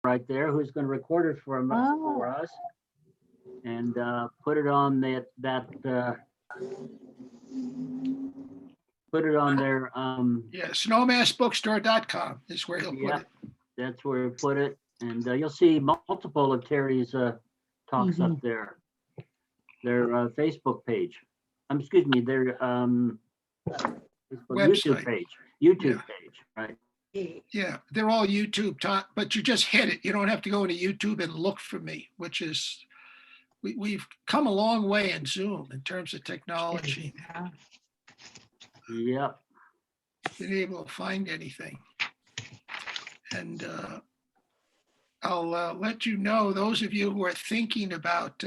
right there who's going to record it for us and put it on put it on their snowmassbookstore.com is where he'll put it. That's where he put it, and you'll see multiple of Terry's talks up there. Their Facebook page. Excuse me, their YouTube page. Page, right? Yeah, they're all YouTube talk, but you just hit it. You don't have to go into YouTube and look for me, which is we've come a long way in Zoom in terms of technology. Yep. Been able to find anything. And I'll let you know, those of you who are thinking about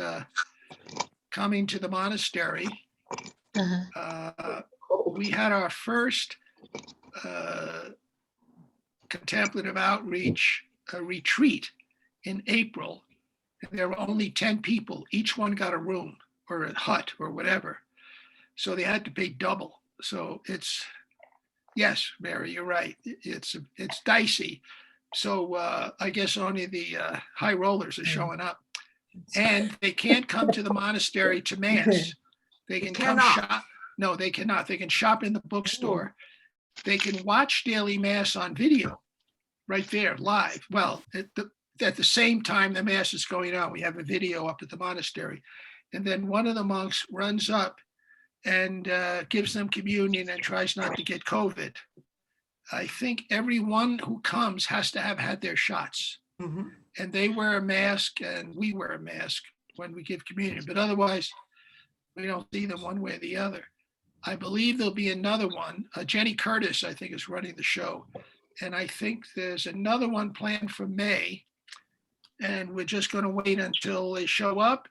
coming to the monastery, we had our first contemplative outreach retreat in April. There were only 10 people. Each one got a room or a hut or whatever. So they had to pay double. So it's, yes, Mary, you're right. It's dicey. So I guess only the high rollers are showing up. And they can't come to the monastery to Mass. They can come shop. No, they cannot. They can shop in the bookstore. They can watch daily Mass on video right there, live. Well, at the same time the Mass is going on, we have a video up at the monastery. And then one of the monks runs up and gives them communion and tries not to get COVID. I think everyone who comes has to have had their shots. Mm-hmm. And they wear a mask and we wear a mask when we give communion. But otherwise, we don't see them one way or the other. I believe there'll be another one. Jenny Curtis, I think, is running the show. And I think there's another one planned for May. And we're just going to wait until they show up.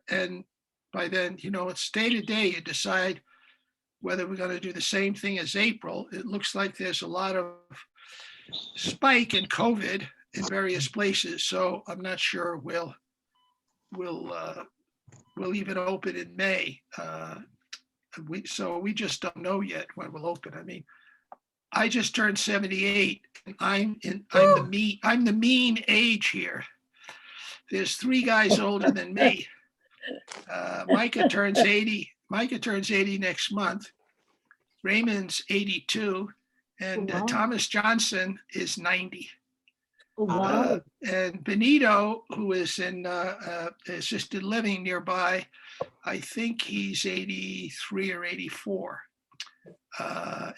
And by then, it's day to day. You decide whether we're going to do the same thing as April. It looks like there's a lot of spike in COVID in various places. So I'm not sure we'll even open in May. So we just don't know yet when we'll open. I mean, I just turned 78. And I'm the mean age here. There's 3 guys older than me. Micah turns 80. Micah turns 80 next month. Raymond's 82, and Thomas Johnson is 90. Wow. And Benito, who is in assisted living nearby, I think he's 83 or 84.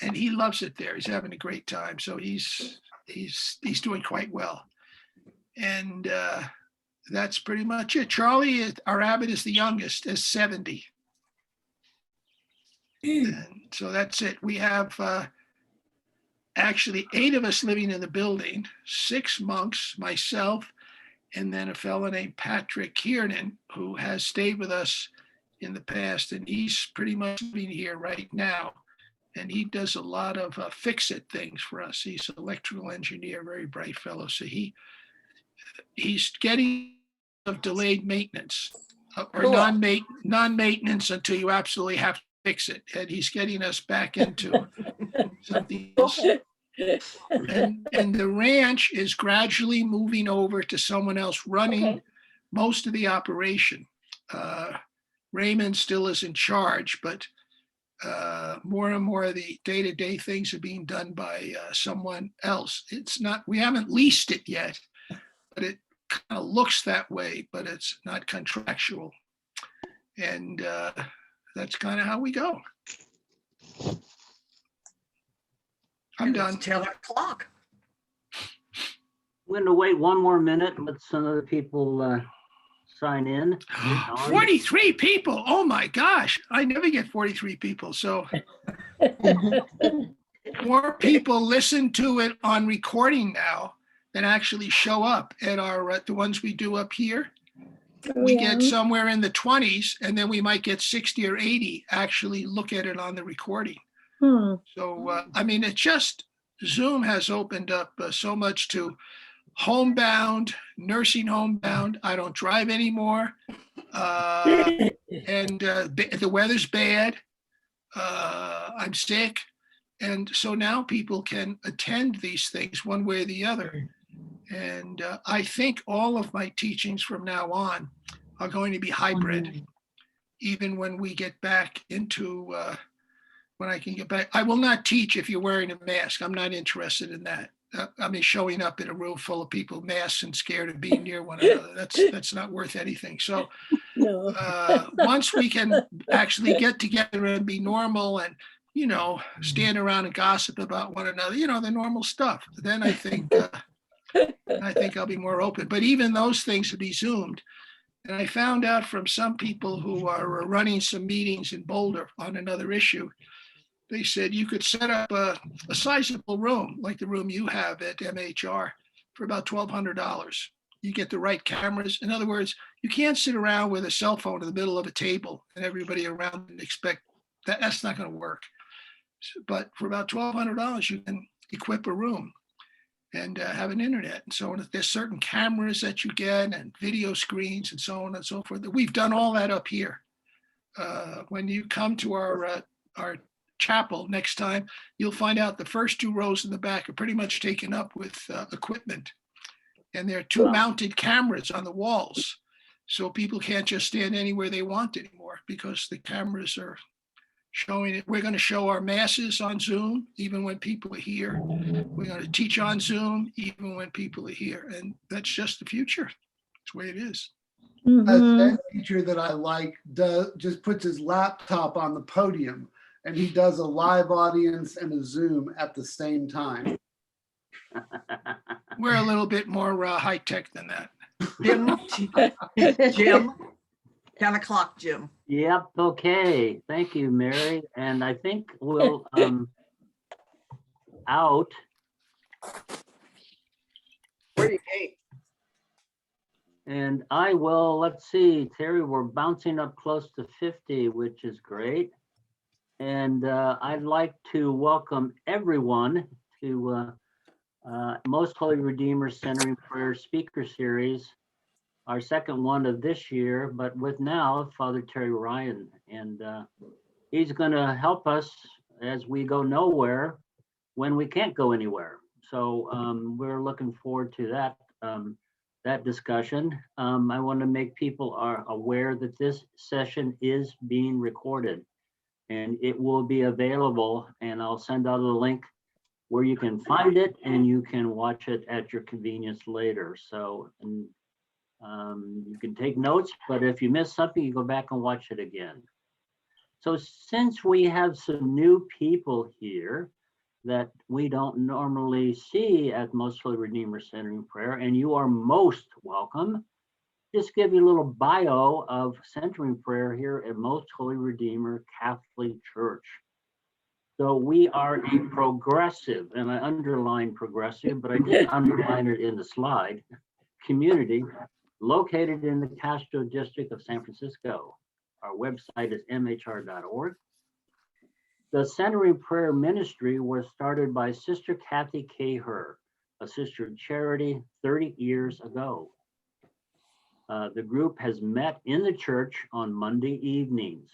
And he loves it there. He's having a great time. So he's doing quite well. And that's pretty much it. Charlie, our abbot, is the youngest, is 70. And so that's it. We have actually 8 of us living in the building, 6 monks, myself, and then a fellow named Patrick Kiernan, who has stayed with us in the past, and he's pretty much living here right now. And he does a lot of fix-it things for us. He's an electrical engineer, very bright fellow. So he's getting of delayed maintenance or non-maintenance until you absolutely have to fix it. And he's getting us back into something else. And the ranch is gradually moving over to someone else running most of the operation. Raymond still is in charge, but more and more of the day-to-day things are being done by someone else. We haven't leased it yet, but it kind of looks that way, but it's not contractual. And that's kind of how we go. I'm done. 10 o'clock. We're going to wait one more minute and let some other people sign in. 43 people. Oh my gosh. I never get 43 people. So more people listen to it on recording now than actually show up at the ones we do up here. We get somewhere in the 20s, and then we might get 60 or 80 actually look at it on the recording. So, I mean, it's just Zoom has opened up so much to homebound, nursing homebound. I don't drive anymore. And the weather's bad. I'm sick. And so now people can attend these things one way or the other. And I think all of my teachings from now on are going to be hybrid, even when we get back into, when I can get back. I will not teach if you're wearing a mask. I'm not interested in that. I mean, showing up in a room full of people, masks and scared of being near one another, that's not worth anything. So No. once we can actually get together and be normal and, you know, stand around and gossip about one another, you know, the normal stuff, then I think I'll be more open. But even those things will be Zoomed. And I found out from some people who are running some meetings in Boulder on another issue, they said you could set up a sizable room, like the room you have at MHR, for about $1,200. You get the right cameras. In other words, you can't sit around with a cell phone in the middle of a table and everybody around and expect that. That's not going to work. But for about $1,200, you can equip a room and have an internet and so on. There's certain cameras that you get and video screens and so on and so forth. We've done all that up here. When you come to our chapel next time, you'll find out the first 2 rows in the back are pretty much taken up with equipment. And there are 2 mounted cameras on the walls. So people can't just stand anywhere they want anymore because the cameras are showing it. We're going to show our masses on Zoom, even when people are here. We're going to teach on Zoom, even when people are here. And that's just the future. It's the way it is. A teacher that I like just puts his laptop on the podium and he does a live audience and a Zoom at the same time. We're a little bit more high tech than that. Jim, 10 o'clock, Jim. Yep, okay. Thank you, Mary. And I think we'll out. Where you gate? And I will, let's see, Terry, we're bouncing up close to 50, which is great. And I'd like to welcome everyone to Most Holy Redeemer Centering Prayer Speaker Series, our second one of this year, but with now Father Terry Ryan. And he's going to help us as we go nowhere when we can't go anywhere. So we're looking forward to that discussion. I want to make people aware that this session is being recorded and it will be available, and I'll send out a link where you can find it and you can watch it at your convenience later. So you can take notes, but if you miss something, you go back and watch it again. So since we have some new people here that we don't normally see at Most Holy Redeemer Centering Prayer, and you are most welcome, just give you a little bio of Centering Prayer here at Most Holy Redeemer Catholic Church. So we are a progressive, and I underline progressive, but I didn't underline it in the slide, community located in the Castro district of San Francisco. Our website is mhr.org. The Centering Prayer Ministry was started by Sister Kathy Caher, a sister of charity 30 years ago. The group has met in the church on Monday evenings.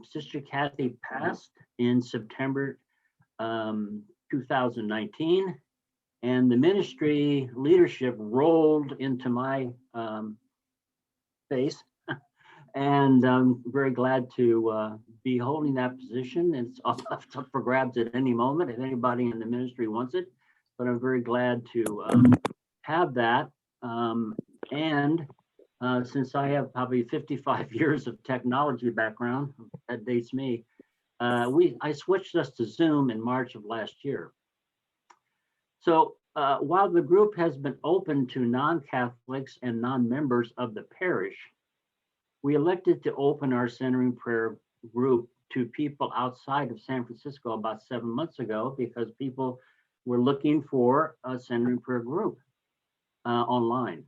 Sister Kathy passed in September 2019, and the ministry leadership rolled into my face. And I'm very glad to be holding that position. It's up for grabs at any moment if anybody in the ministry wants it, but I'm very glad to have that. And since I have probably 55 years of technology background, that dates me, I switched us to Zoom in March of last year. So while the group has been open to non-Catholics and non-members of the parish, we elected to open our Centering Prayer group to people outside of San Francisco about 7 months ago because people were looking for a Centering Prayer group online.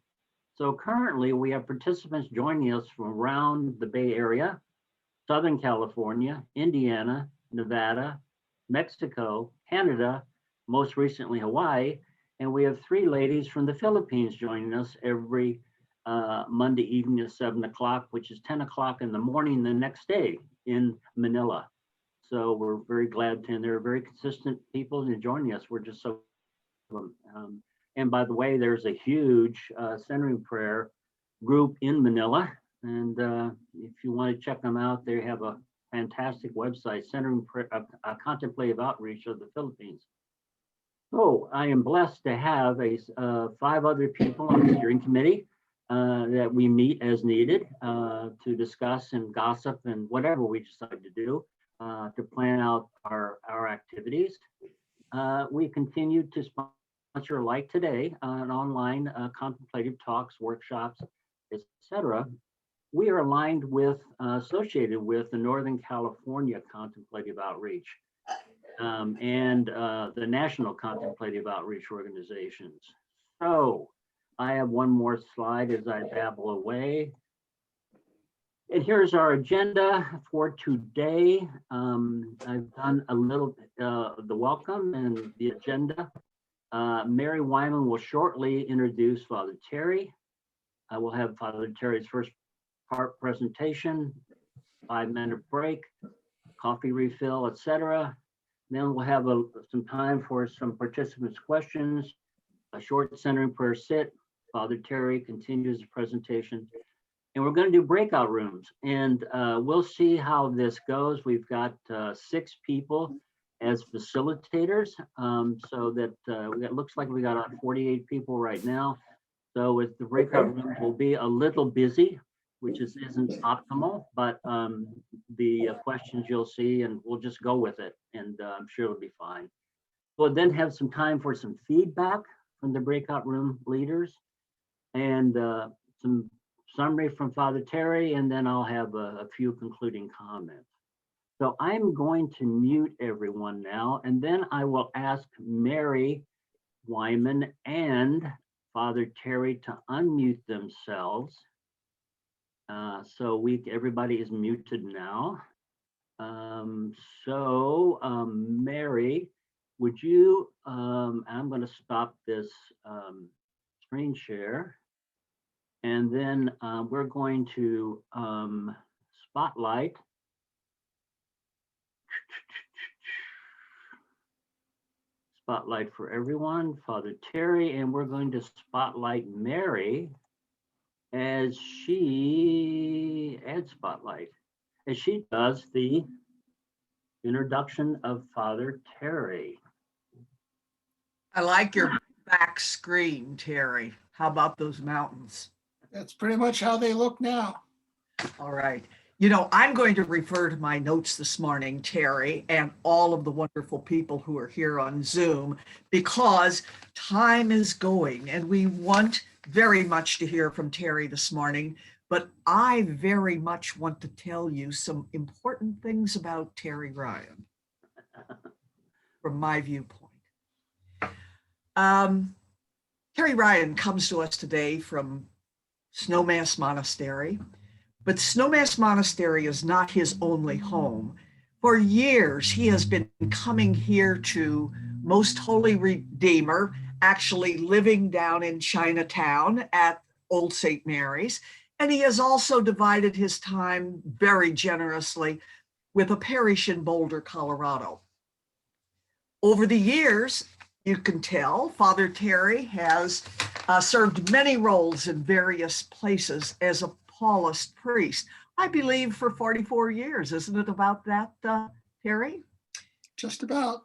So currently we have participants joining us from around the Bay Area, Southern California, Indiana, Nevada, Mexico, Canada, most recently Hawaii, and we have 3 ladies from the Philippines joining us every Monday evening at 7 o'clock, which is 10 o'clock in the morning the next day in Manila. So we're very glad to, and they're very consistent people in joining us. We're just so And by the way, there's a huge centering prayer group in Manila. And if you want to check them out, they have a fantastic website, Centering Contemplative Outreach of the Philippines. So I am blessed to have 5 other people on the steering committee that we meet as needed to discuss and gossip and whatever we decide to do to plan out our activities. We continue to sponsor, like today, an online contemplative talks, workshops, etc. We are aligned with, associated with the Northern California Contemplative Outreach and the National Contemplative Outreach Organizations. So I have one more slide as I babble away. And here's our agenda for today. I've done a little the welcome and the agenda. Mary Wyman will shortly introduce Father Terry. I will have Father Terry's first part presentation, 5-minute break, coffee refill, etc. Then we'll have some time for some participants' questions, a short centering prayer sit. Father Terry continues the presentation. And we're going to do breakout rooms, and we'll see how this goes. We've got 6 people as facilitators, so that it looks like we got 48 people right now. So with the breakout rooms, we'll be a little busy, which isn't optimal, but the questions you'll see, and we'll just go with it, and I'm sure it'll be fine. We'll then have some time for some feedback from the breakout room leaders, and some summary from Father Terry, and then I'll have a few concluding comments. So I'm going to mute everyone now, and then I will ask Mary Wyman and Father Terry to unmute themselves. So everybody is muted now. Mary, would you, I'm going to stop this screen share. And then we're going to spotlight for everyone, Father Terry, and we're going to spotlight Mary as she adds spotlight, as she does the introduction of Father Terry. I like your back screen, Terry. How about those mountains? That's pretty much how they look now. All right. You know, I'm going to refer to my notes this morning, Terry, and all of the wonderful people who are here on Zoom, because time is going and we want very much to hear from Terry this morning. But I very much want to tell you some important things about Terry Ryan from my viewpoint. Terry Ryan comes to us today from Snowmass Monastery, but Snowmass Monastery is not his only home. For years, he has been coming here to Most Holy Redeemer, actually living down in Chinatown at Old St. Mary's. And he has also divided his time very generously with a parish in Boulder, Colorado. Over the years, you can tell, Father Terry has served many roles in various places as a Paulist priest. I believe for 44 years, isn't it about that, Terry? Just about.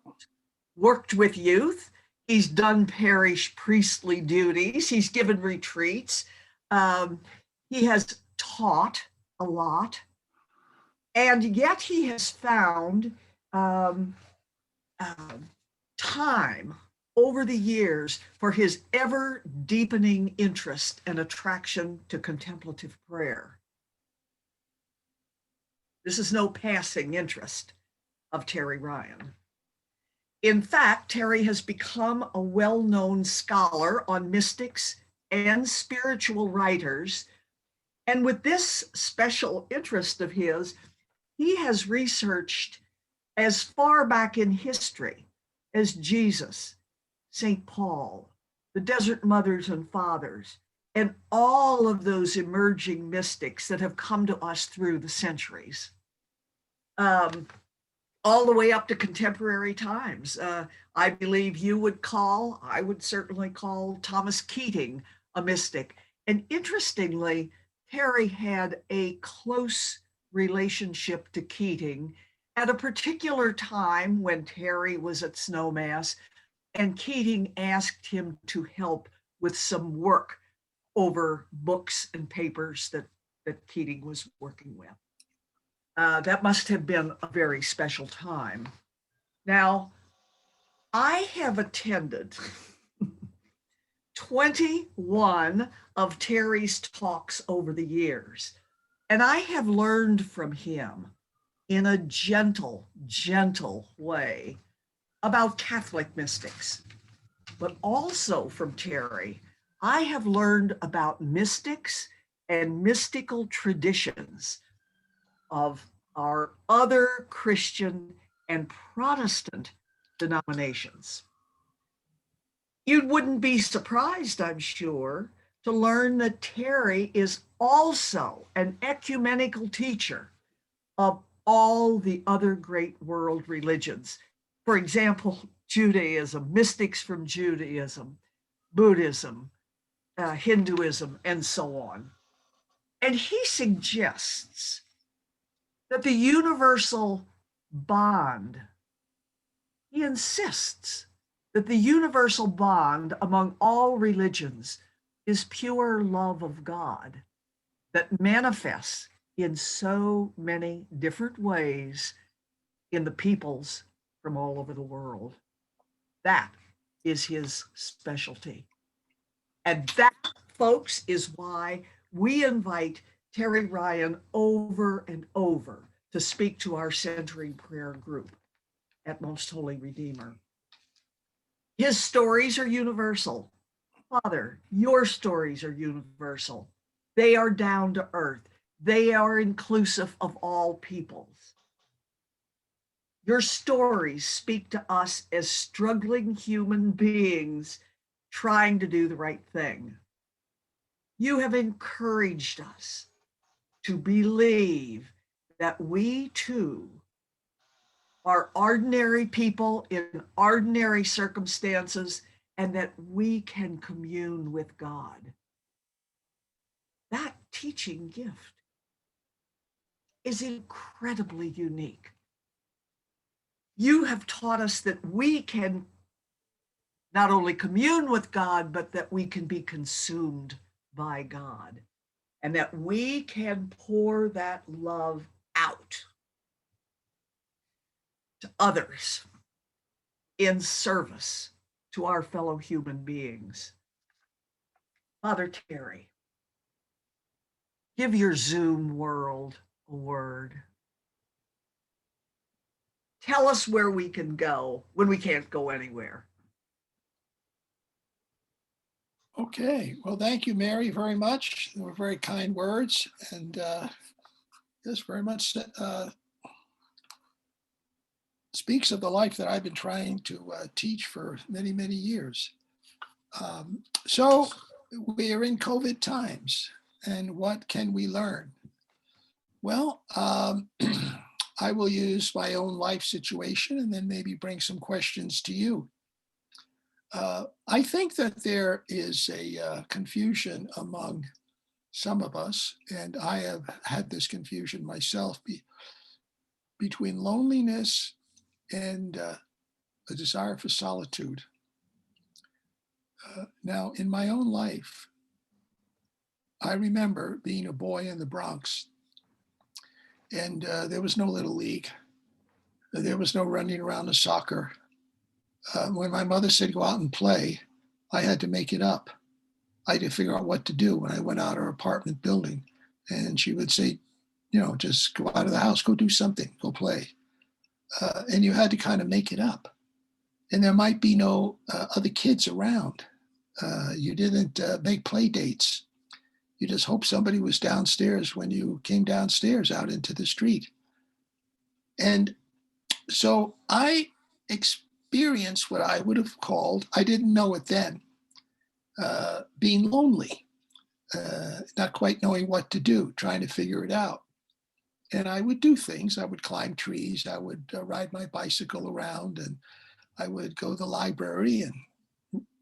Worked with youth. He's done parish priestly duties. He's given retreats. He has taught a lot. And yet he has found time over the years for his ever deepening interest and attraction to contemplative prayer. This is no passing interest of Terry Ryan. In fact, Terry has become a well-known scholar on mystics and spiritual writers. And with this special interest of his, he has researched as far back in history as Jesus, St. Paul, the Desert Mothers and Fathers, and all of those emerging mystics that have come to us through the centuries. all the way up to contemporary times. I believe I would certainly call Thomas Keating a mystic. And interestingly, Terry had a close relationship to Keating at a particular time when Terry was at Snowmass, and Keating asked him to help with some work over books and papers that Keating was working with. That must have been a very special time. Now, I have attended 21 of Terry's talks over the years, and I have learned from him in a gentle, gentle way about Catholic mystics. But also from Terry, I have learned about mystics and mystical traditions of our other Christian and Protestant denominations. You wouldn't be surprised, I'm sure, to learn that Terry is also an ecumenical teacher of all the other great world religions. For example, Judaism, mystics from Judaism, Buddhism, Hinduism, and so on. And he suggests that the universal bond, he insists that the universal bond among all religions is pure love of God that manifests in so many different ways in the peoples from all over the world. That is his specialty. And that, folks, is why we invite Terry Ryan over and over to speak to our centering prayer group at Most Holy Redeemer. His stories are universal. Father, your stories are universal. They are down to earth. They are inclusive of all peoples. Your stories speak to us as struggling human beings trying to do the right thing. You have encouraged us to believe that we too are ordinary people in ordinary circumstances and that we can commune with God. That teaching gift is incredibly unique. You have taught us that we can not only commune with God, but that we can be consumed by God and that we can pour that love out to others in service to our fellow human beings. Father Terry, give your Zoom world a word. Tell us where we can go when we can't go anywhere. Okay, well, thank you, Mary, very much. They were very kind words, and this very much speaks of the life that I've been trying to teach for many, many years. So we are in COVID times, and what can we learn? Well, I will use my own life situation and then maybe bring some questions to you. I think that there is a confusion among some of us, and I have had this confusion myself between loneliness and a desire for solitude. Now, in my own life, I remember being a boy in the Bronx, and there was no Little League. There was no running around the soccer. When my mother said go out and play, I had to make it up. I had to figure out what to do when I went out our apartment building. And she would say, just go out of the house, go do something, go play. And you had to kind of make it up. And there might be no other kids around. You didn't make play dates. You just hope somebody was downstairs when you came downstairs out into the street. And so I experienced what I would have called, I didn't know it then, being lonely, not quite knowing what to do, trying to figure it out. And I would do things. I would climb trees. I would ride my bicycle around, and I would go to the library and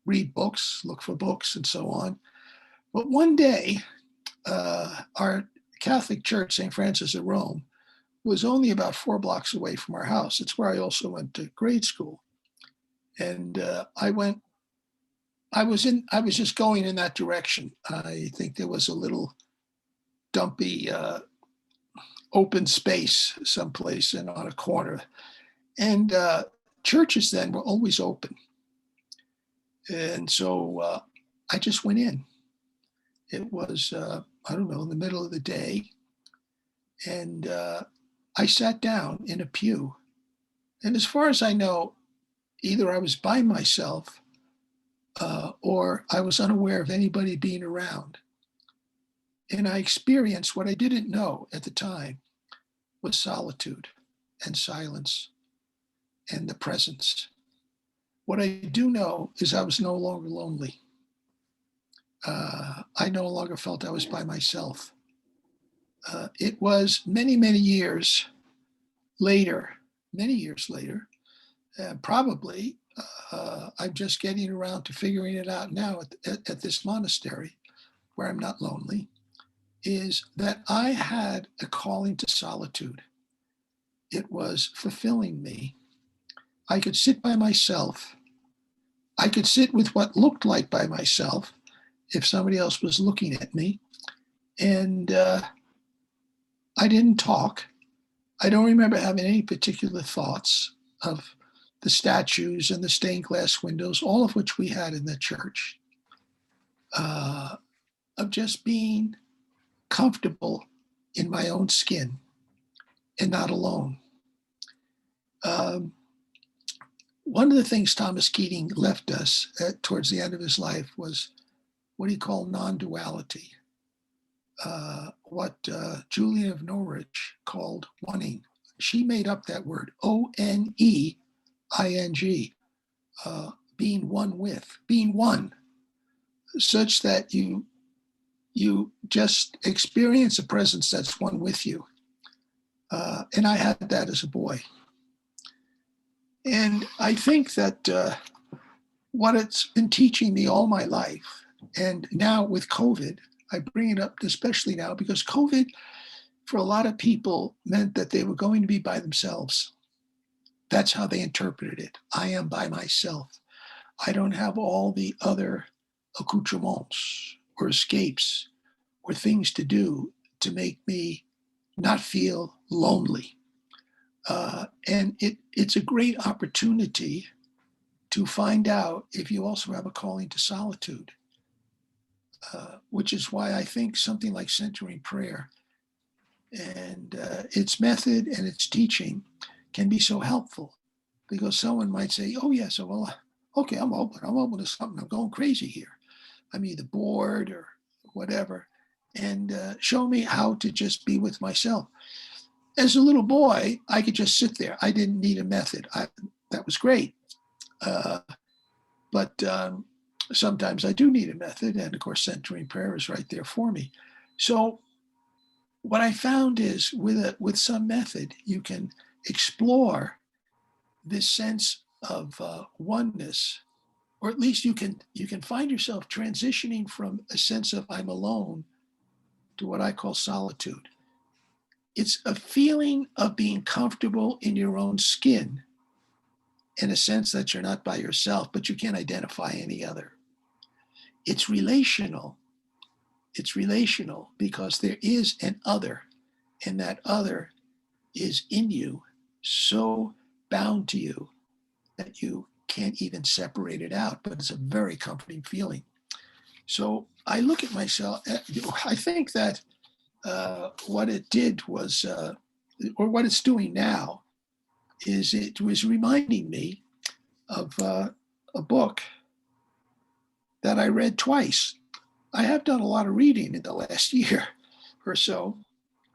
read books, look for books, and so on. But one day, our Catholic church, St. Francis of Rome, was only about 4 blocks away from our house. It's where I also went to grade school. And I was just going in that direction. I think there was a little dumpy open space someplace and on a corner. And churches then were always open. And so I just went in. It was, I don't know, in the middle of the day. And I sat down in a pew. And as far as I know, either I was by myself or I was unaware of anybody being around. And I experienced what I didn't know at the time was solitude and silence and the presence. What I do know is I was no longer lonely. I no longer felt I was by myself. It was many, many years later, probably I'm just getting around to figuring it out now at this monastery where I'm not lonely, is that I had a calling to solitude. It was fulfilling me. I could sit by myself. I could sit with what looked like by myself if somebody else was looking at me. And I didn't talk. I don't remember having any particular thoughts of the statues and the stained glass windows, all of which we had in the church, of just being comfortable in my own skin and not alone. One of the things Thomas Keating left us towards the end of his life was what he called non-duality, what Julian of Norwich called oneing. She made up that word, O-N-E-I-N-G, being one with, being one, such that you just experience a presence that's one with you. And I had that as a boy. And I think that what it's been teaching me all my life, and now with COVID, I bring it up especially now because COVID, for a lot of people, meant that they were going to be by themselves. That's how they interpreted it. I am by myself. I don't have all the other accoutrements or escapes or things to do to make me not feel lonely. And it's a great opportunity to find out if you also have a calling to solitude, which is why I think something like centering prayer and its method and its teaching can be so helpful, because someone might say, oh, yeah, so, well, okay, I'm open to something. I'm going crazy here. I'm either bored or whatever, and show me how to just be with myself. As a little boy, I could just sit there. I didn't need a method. That was great. But sometimes I do need a method. And of course, centering prayer is right there for me. So what I found is with some method, you can explore this sense of oneness, or at least you can find yourself transitioning from a sense of I'm alone to what I call solitude. It's a feeling of being comfortable in your own skin, in a sense that you're not by yourself, but you can't identify any other. It's relational. It's relational because there is an other, and that other is in you, so bound to you that you can't even separate it out, but it's a very comforting feeling. So I look at myself, I think that what it did was, or what it's doing now, is it was reminding me of a book that I read twice. I have done a lot of reading in the last year or so,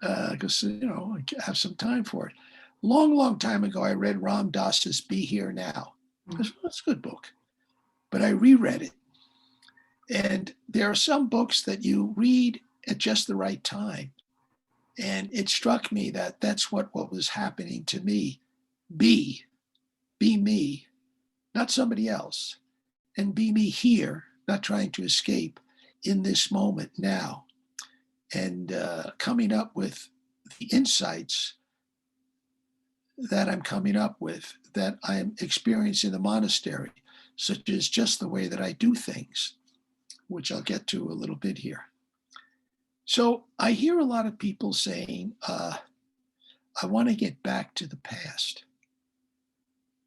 because I have some time for it. Long time ago, I read Ram Dass's Be Here Now. It's a good book, but I reread it. And there are some books that you read at just the right time, And it struck me that that's what was happening to me. Be me, not somebody else. And be me here, not trying to escape in this moment now. And coming up with the insights that I'm coming up with, that I'm experiencing in the monastery, such as just the way that I do things, which I'll get to a little bit here. So I hear a lot of people saying, I want to get back to the past.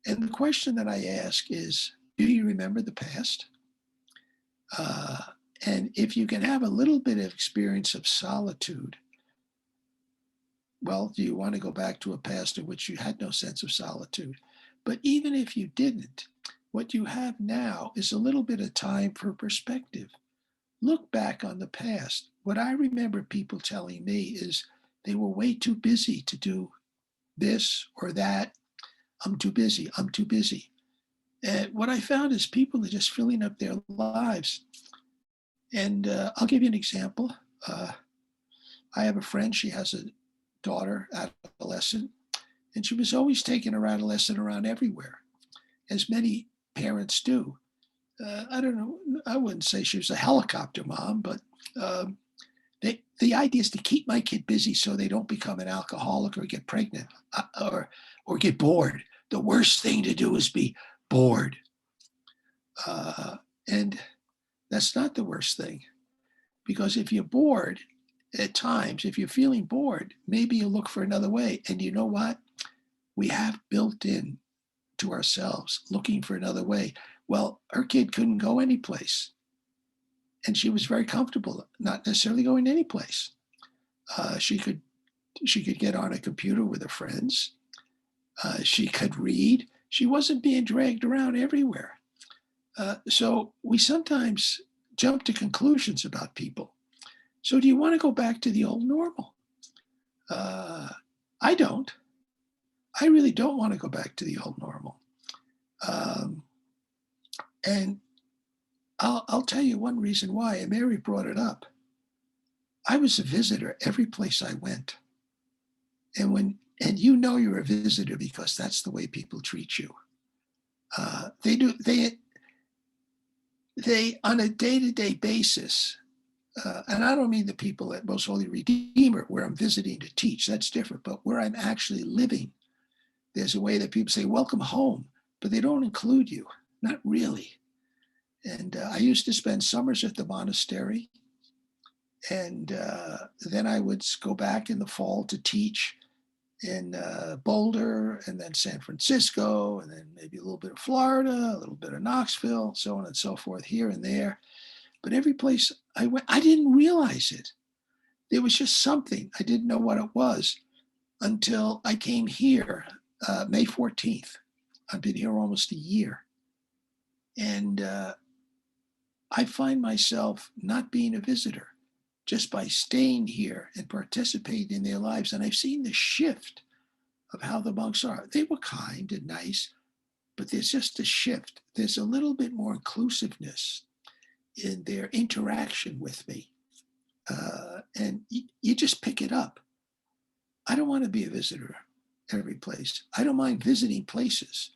And the question that I ask is, do you remember the past? And if you can have a little bit of experience of solitude, well, do you want to go back to a past in which you had no sense of solitude? But even if you didn't, what you have now is a little bit of time for perspective. Look back on the past. What I remember people telling me is they were way too busy to do this or that. I'm too busy. I'm too busy. And what I found is people are just filling up their lives. And I'll give you an example. I have a friend, she has a daughter, adolescent, and she was always taking her adolescent around everywhere, as many parents do. I don't know, I wouldn't say she was a helicopter mom, but the idea is to keep my kid busy so they don't become an alcoholic or get pregnant or get bored. The worst thing to do is be bored. And that's not the worst thing, because if you're bored at times, if you're feeling bored, maybe you look for another way. And you know what? We have built in to ourselves looking for another way. Well, her kid couldn't go anyplace. And she was very comfortable, not necessarily going anyplace. She could get on a computer with her friends. She could read. She wasn't being dragged around everywhere. So we sometimes jump to conclusions about people. So do you want to go back to the old normal? I don't. I really don't want to go back to the old normal. And I'll tell you one reason why, and Mary brought it up. I was a visitor every place I went. And you know you're a visitor because that's the way people treat you. They on a day-to-day basis, and I don't mean the people at Most Holy Redeemer where I'm visiting to teach, that's different, but where I'm actually living, there's a way that people say, welcome home, but they don't include you, not really. And I used to spend summers at the monastery, and then I would go back in the fall to teach in Boulder, and then San Francisco, and then maybe a little bit of Florida, a little bit of Knoxville, so on and so forth, here and there. But every place I went, I didn't realize it. There was just something. I didn't know what it was until I came here May 14th. I've been here almost a year. And I find myself not being a visitor just by staying here and participating in their lives. And I've seen the shift of how the monks are. They were kind and nice, but there's just a shift. There's a little bit more inclusiveness in their interaction with me. And you just pick it up. I don't want to be a visitor every place. I don't mind visiting places,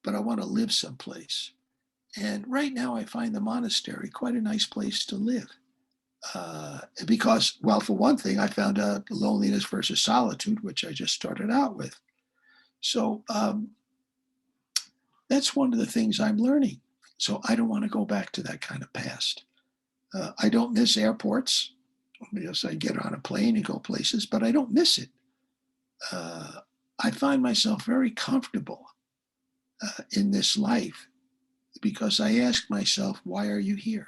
but I want to live someplace. And right now I find the monastery quite a nice place to live. Because, well, for one thing, I found out loneliness versus solitude, which I just started out with. So that's one of the things I'm learning. So I don't want to go back to that kind of past. I don't miss airports. Yes, I get on a plane and go places, but I don't miss it. I find myself very comfortable in this life because I ask myself, why are you here?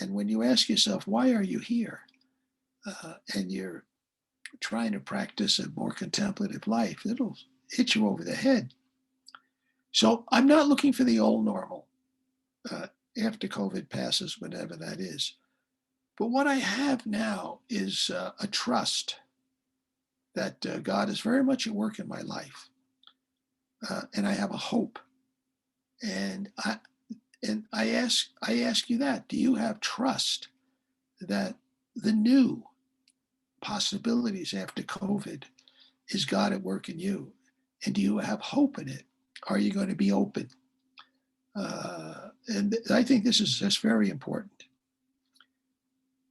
And when you ask yourself, why are you here? And you're trying to practice a more contemplative life, it'll hit you over the head. So I'm not looking for the old normal after COVID passes, whenever that is. But what I have now is a trust that God is very much at work in my life. And I have a hope. And I ask you that, do you have trust that the new possibilities after COVID? Is God at work in you? And do you have hope in it? Are you going to be open? And I think this is just very important.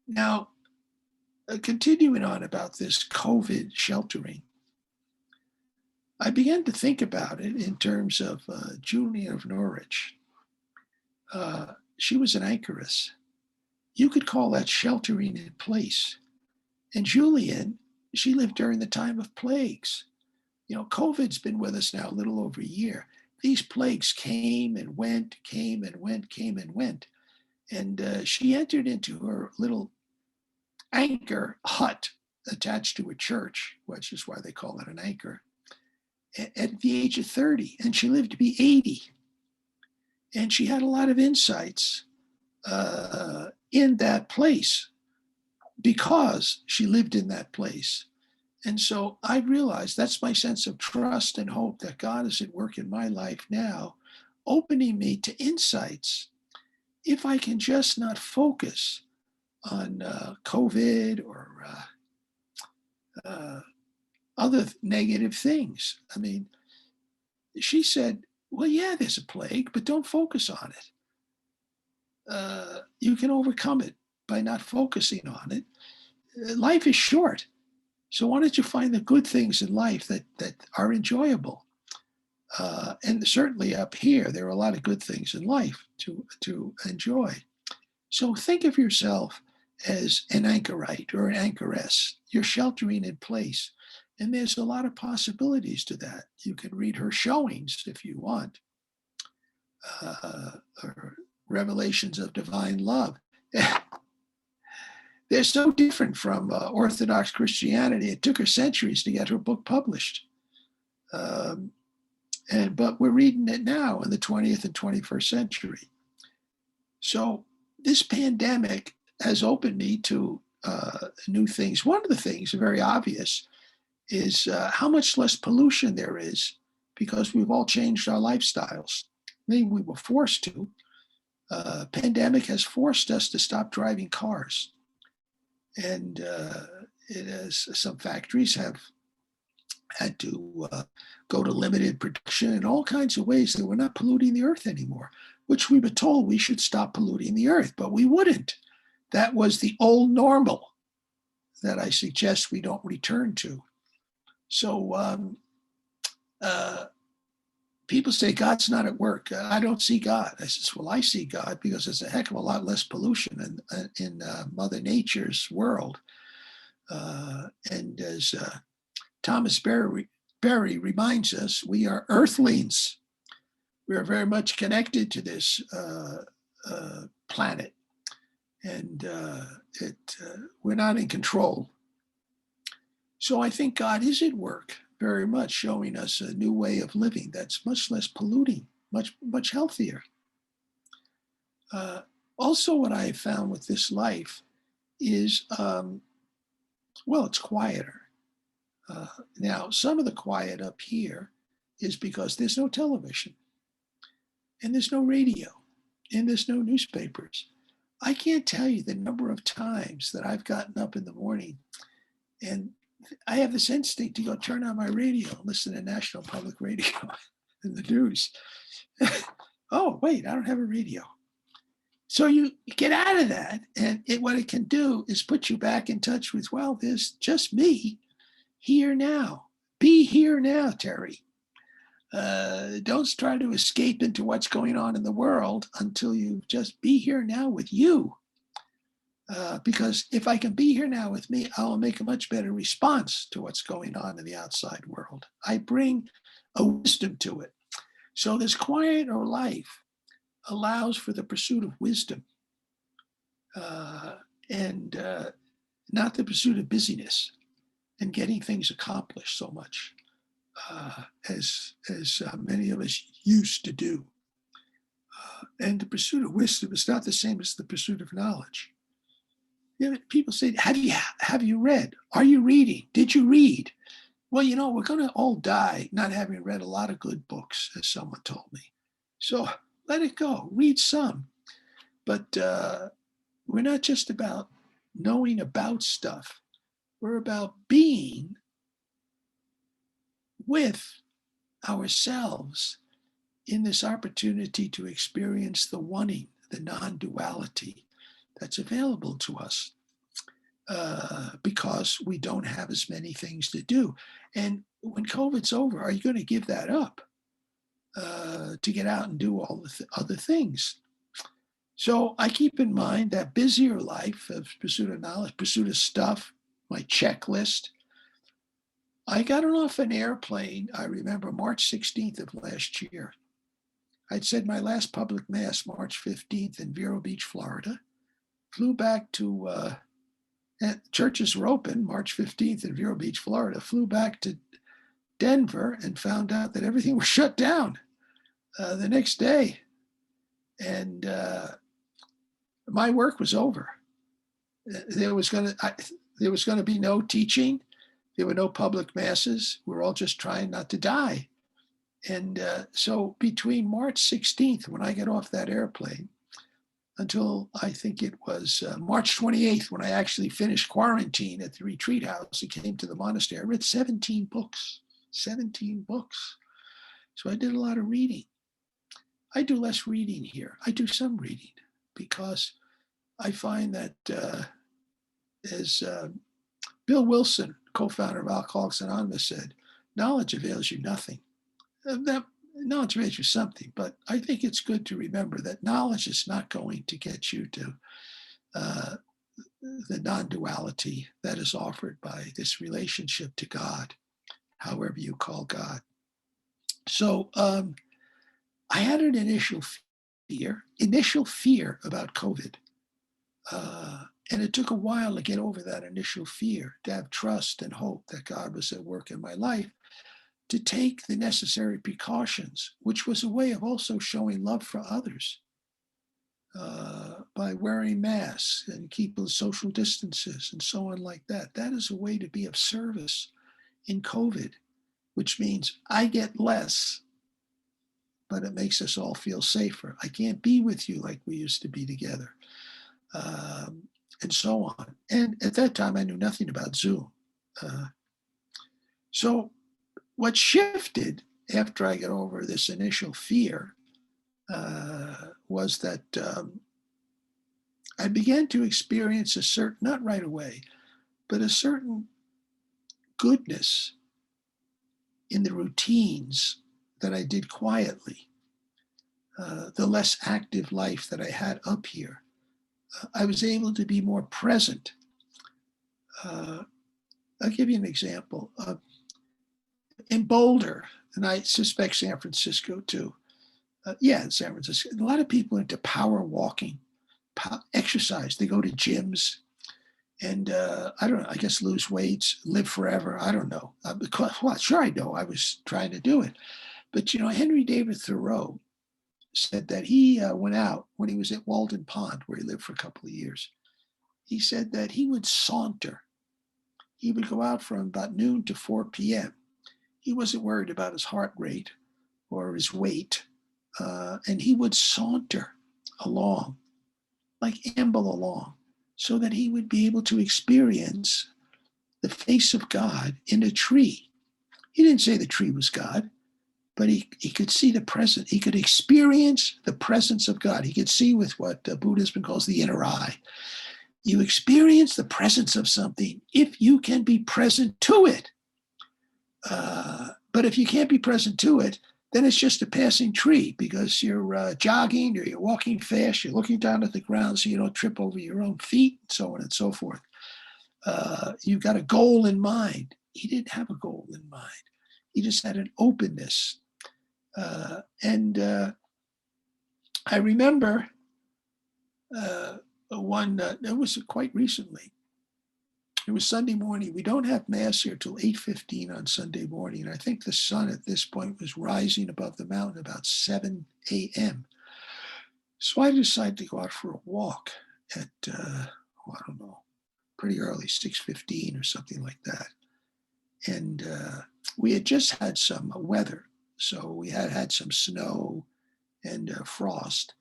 Now, continuing on about this COVID sheltering, I began to think about it in terms of Julian of Norwich. She was an anchoress. You could call that sheltering in place. And Julian, she lived during the time of plagues. You know, COVID's been with us now a little over a year. These plagues came and went, came and went, came and went. And she entered into her little anchor hut attached to a church, which is why they call it an anchor, at the age of 30. And she lived to be 80. And she had a lot of insights in that place because she lived in that place. And so I realized that's my sense of trust and hope that God is at work in my life now, opening me to insights. If I can just not focus on COVID or other negative things. I mean, she said, well, yeah, there's a plague, but don't focus on it. You can overcome it by not focusing on it. Life is short. So why don't you find the good things in life that are enjoyable? And certainly up here, there are a lot of good things in life to enjoy. So think of yourself as an anchorite or an anchoress. You're sheltering in place. And there's a lot of possibilities to that. You can read her showings if you want, or Revelations of Divine Love. They're so different from Orthodox Christianity. It took her centuries to get her book published. But we're reading it now in the 20th and 21st century. So this pandemic has opened me to new things. One of the things, very obvious, is how much less pollution there is because we've all changed our lifestyles. Maybe we were forced to. Pandemic has forced us to stop driving cars. And it has, some factories have had to go to limited production in all kinds of ways that we're not polluting the earth anymore, which we were told we should stop polluting the earth, but we wouldn't. That was the old normal that I suggest we don't return to. So people say God's not at work. I don't see God. I says, well, I see God because there's a heck of a lot less pollution in Mother Nature's world. And as Thomas Berry reminds us, we are earthlings. We are very much connected to this planet, and we're not in control. So I think God is at work very much, showing us a new way of living that's much less polluting, much healthier. Also, what I have found with this life is, well, it's quieter. Now, some of the quiet up here is because there's no television, and there's no radio, and there's no newspapers. I can't tell you the number of times that I've gotten up in the morning and I have this instinct to go turn on my radio and listen to National Public Radio and the news. Oh, wait, I don't have a radio. So you get out of that, and what it can do is put you back in touch with, well, there's just me here now. Be here now, Terry. Don't try to escape into what's going on in the world until you just be here now with you. Because if I can be here now with me, I'll make a much better response to what's going on in the outside world. I bring a wisdom to it. So this quieter life allows for the pursuit of wisdom and not the pursuit of busyness and getting things accomplished so much as many of us used to do. And the pursuit of wisdom is not the same as the pursuit of knowledge. You know, people say, have you read? Are you reading? Did you read? Well, you know, we're going to all die not having read a lot of good books, as someone told me. So let it go. Read some. But we're not just about knowing about stuff. were about being with ourselves in this opportunity to experience the oneing, the non-duality that's available to us because we don't have as many things to do. And when COVID's over, are you going to give that up to get out and do all the other things? So I keep in mind that busier life of pursuit of knowledge, pursuit of stuff, my checklist. I got off an airplane, I remember March 16th of last year. I'd said my last public mass, March 15th in Vero Beach, Florida. Flew back to, churches were open, March 15th in Vero Beach, Florida. Flew back to Denver and found out that everything was shut down the next day. And my work was over. There was going to be no teaching. There were no public masses. We're all just trying not to die. And so between March 16th, when I got off that airplane, until I think it was March 28th, when I actually finished quarantine at the retreat house and came to the monastery, I read 17 books. So I did a lot of reading. I do less reading here. I do some reading because I find that as Bill Wilson, co-founder of Alcoholics Anonymous, said, knowledge avails you nothing. That knowledge avails you something, but I think it's good to remember that knowledge is not going to get you to the non-duality that is offered by this relationship to God, however you call God. So I had an initial fear about COVID. And it took a while to get over that initial fear, to have trust and hope that God was at work in my life, to take the necessary precautions, which was a way of also showing love for others by wearing masks and keeping social distances and so on like that. That is a way to be of service in COVID, which means I get less, but it makes us all feel safer. I can't be with you like we used to be together. And so on. And at that time, I knew nothing about Zoom. So what shifted after I got over this initial fear was that I began to experience a certain, not right away, but a certain goodness in the routines that I did quietly, the less active life that I had up here. I was able to be more present. I'll give you an example. In Boulder, and I suspect San Francisco too. In San Francisco, a lot of people are into power walking, exercise. They go to gyms and I don't know, I guess lose weight, live forever. I don't know. Sure I know. I was trying to do it. But, Henry David Thoreau said that he went out when he was at Walden Pond, where he lived for a couple of years. He said that he would saunter. He would go out from about noon to 4 p.m. He wasn't worried about his heart rate or his weight. And he would saunter along, like amble along, so that he would be able to experience the face of God in a tree. He didn't say the tree was God, but he could see the present. He could experience the presence of God. He could see with what Buddhism calls the inner eye. You experience the presence of something if you can be present to it. But if you can't be present to it, then it's just a passing tree because you're jogging or you're walking fast, you're looking down at the ground so you don't trip over your own feet, and so on and so forth. You've got a goal in mind. He didn't have a goal in mind. He just had an openness. And I remember it was quite recently. It was Sunday morning. We don't have mass here till 8:15 on Sunday morning. I think the sun at this point was rising above the mountain about 7 a.m. So I decided to go out for a walk at, I don't know, pretty early, 6:15 or something like that. And we had just had some weather. So we had some snow and frost.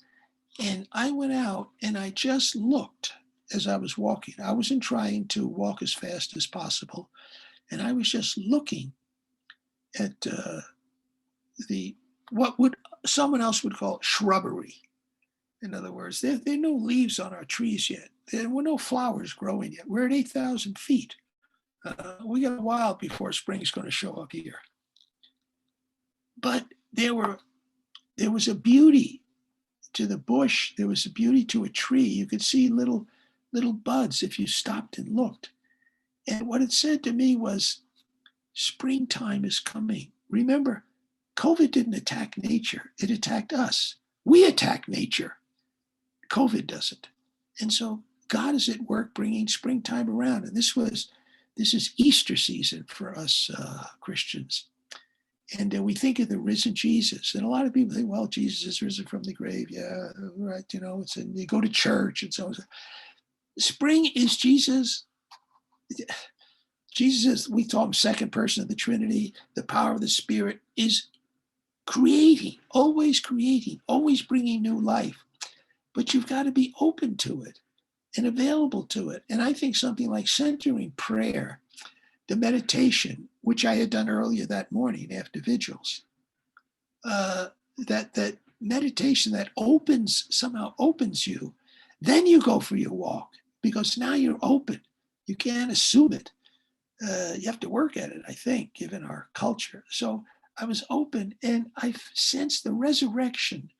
And I went out and I just looked as I was walking. I wasn't trying to walk as fast as possible. And I was just looking at the what would someone else would call shrubbery. In other words, there are no leaves on our trees yet. There were no flowers growing yet. We're at 8,000 feet. We got a while before spring's going to show up here. But there was a beauty to the bush. There was a beauty to a tree. You could see little buds if you stopped and looked. And what it said to me was, springtime is coming. Remember, COVID didn't attack nature. It attacked us. We attack nature. COVID doesn't. And so God is at work bringing springtime around. And this is Easter season for us Christians. And we think of the risen Jesus. And a lot of people think, well, Jesus is risen from the grave. Yeah, right. You go to church and so on. Spring is Jesus. Jesus, we call him second person of the Trinity. The power of the Spirit is creating, always bringing new life. But you've got to be open to it and available to it. And I think something like centering prayer, the meditation, which I had done earlier that morning after vigils, that meditation that somehow opens you, then you go for your walk because now you're open. You can't assume it. You have to work at it, I think, given our culture. So I was open and I sensed the resurrection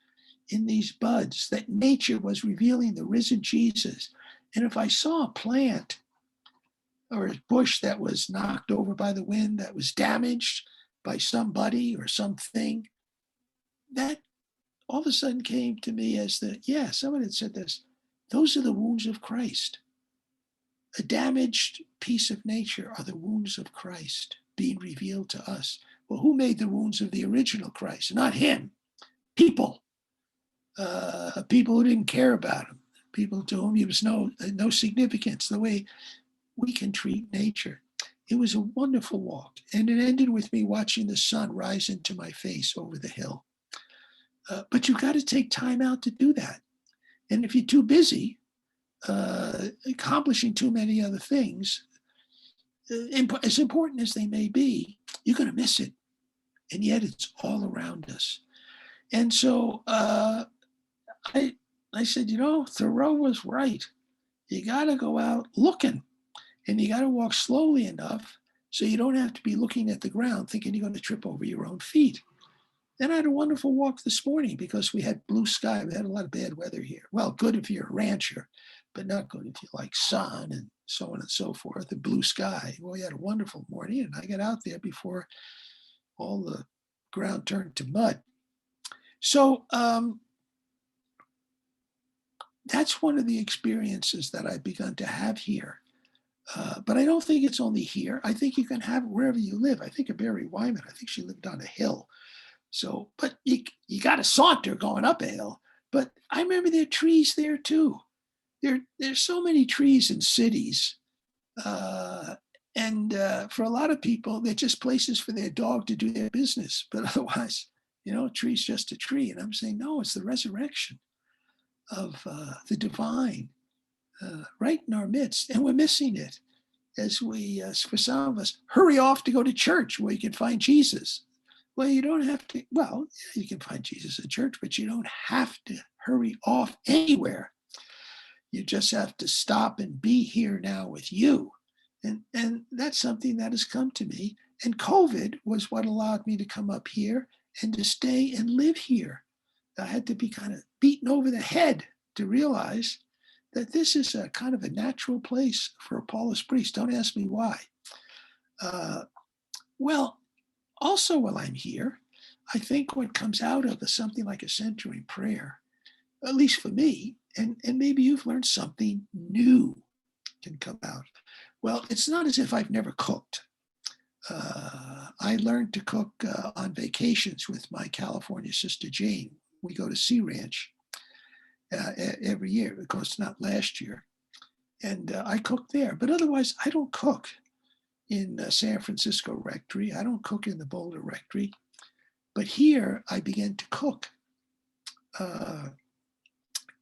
in these buds, that nature was revealing the risen Jesus. And if I saw a plant or a bush that was knocked over by the wind, that was damaged by somebody or something, that all of a sudden came to me as someone had said this, those are the wounds of Christ. A damaged piece of nature are the wounds of Christ being revealed to us. Well, who made the wounds of the original Christ? Not him. People who didn't care about him, people to whom he was no significance, the way we can treat nature. It was a wonderful walk. And it ended with me watching the sun rise into my face over the hill. But you've got to take time out to do that. And if you're too busy, accomplishing too many other things, as important as they may be, you're going to miss it. And yet it's all around us. And so I said, Thoreau was right. You got to go out looking, and you got to walk slowly enough so you don't have to be looking at the ground thinking you're going to trip over your own feet. And I had a wonderful walk this morning because we had blue sky. We had a lot of bad weather here. Well, good if you're a rancher, but not good if you like sun and so on and so forth, the blue sky. Well, we had a wonderful morning, and I got out there before all the ground turned to mud. So that's one of the experiences that I've begun to have here. But I don't think it's only here. I think you can have it wherever you live. I think of Barry Wyman. I think she lived on a hill. So, but you got to saunter going up a hill. But I remember there are trees there too. There's so many trees in cities. And for a lot of people, they're just places for their dog to do their business. But otherwise, a tree's just a tree. And I'm saying, no, it's the resurrection of the divine right in our midst. And we're missing it as we, for some of us, hurry off to go to church where you can find Jesus. Well, you don't have to, you can find Jesus at church, but you don't have to hurry off anywhere. You just have to stop and be here now with you. And that's something that has come to me. And COVID was what allowed me to come up here and to stay and live here. I had to be kind of beaten over the head to realize that this is a kind of a natural place for a Paulist priest. Don't ask me why. Also while I'm here, I think what comes out of something like a centering prayer, at least for me, and maybe you've learned something new can come out. Well, it's not as if I've never cooked. I learned to cook on vacations with my California sister Jane. We go to Sea Ranch every year, of course, not last year. And I cook there. But otherwise, I don't cook in San Francisco Rectory. I don't cook in the Boulder Rectory. But here, I began to cook.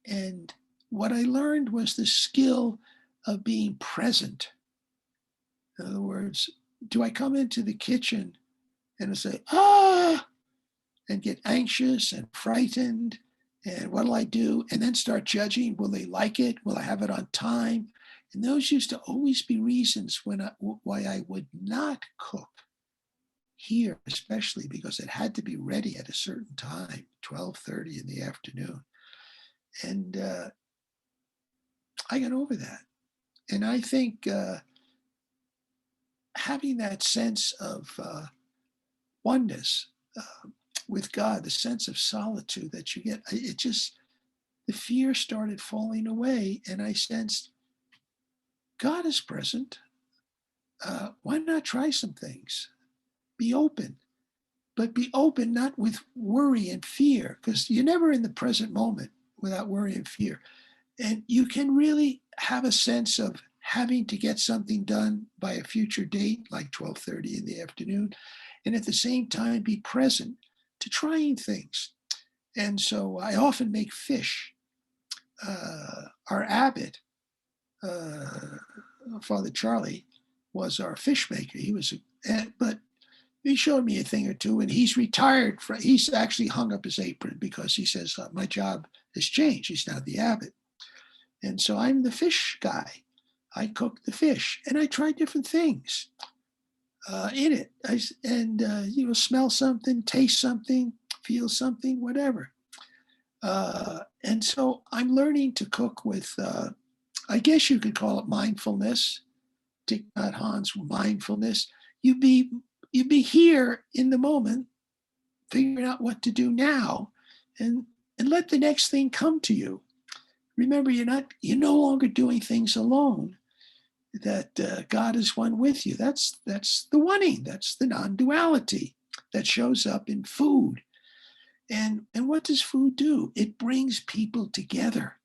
And what I learned was the skill of being present. In other words, do I come into the kitchen and I say, ah, and get anxious and frightened? And what'll I do? And then start judging. Will they like it? Will I have it on time? And those used to always be reasons why I would not cook here, especially because it had to be ready at a certain time, 12:30 in the afternoon. And I got over that. And I think having that sense of oneness with God, the sense of solitude that you get, it just, the fear started falling away. And I sensed God is present. Why not try some things? Be open, but be open not with worry and fear, because you're never in the present moment without worry and fear. And you can really have a sense of having to get something done by a future date, like 12:30 in the afternoon, and at the same time be present to trying things. And so I often make fish. Our abbot, Father Charlie, was our fish maker. He was, but he showed me a thing or two, and he's retired. He's actually hung up his apron because he says, my job has changed. He's now the abbot. And so I'm the fish guy. I cook the fish, and I try different things in it. Smell something, taste something, feel something, whatever. And so I'm learning to cook with, I guess you could call it mindfulness. Thich Nhat Hanh's mindfulness. You be here in the moment, figuring out what to do now, and let the next thing come to you. Remember, you're no longer doing things alone. That God is one with you. That's the oneing. That's the non-duality that shows up in food. And what does food do? It brings people together.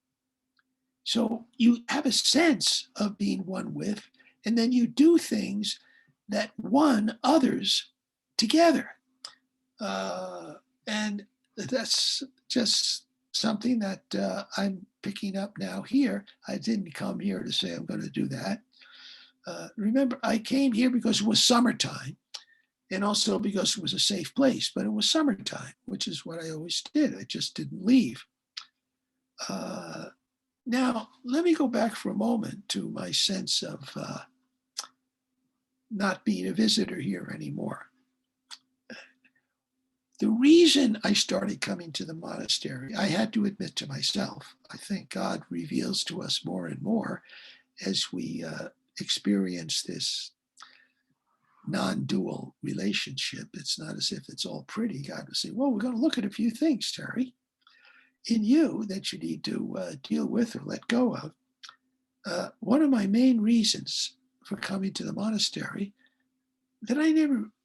So you have a sense of being one with, and then you do things that one others together. And that's just something that I'm picking up now here. I didn't come here to say I'm going to do that. Remember, I came here because it was summertime, and also because it was a safe place, but it was summertime, which is what I always did. I just didn't leave. Now, let me go back for a moment to my sense of not being a visitor here anymore. The reason I started coming to the monastery, I had to admit to myself, I think God reveals to us more and more as we experience this non-dual relationship. It's not as if it's all pretty. God will say, well, we're going to look at a few things, Terry, in you that you need to deal with or let go of. One of my main reasons for coming to the monastery that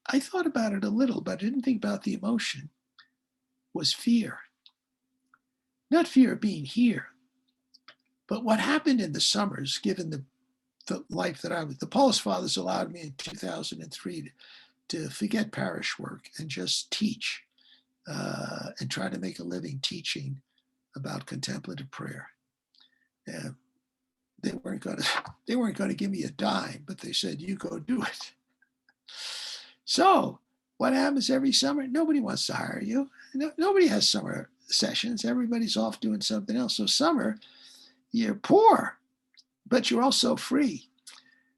I thought about it a little, but I didn't think about the emotion, was fear. Not fear of being here, but what happened in the summers, given the life that the Paulist Fathers allowed me in 2003 to forget parish work and just teach and try to make a living teaching about contemplative prayer. They weren't going to give me a dime, but they said, you go do it. So what happens every summer? Nobody wants to hire you. Nobody has summer sessions. Everybody's off doing something else. So summer, you're poor, but you're also free.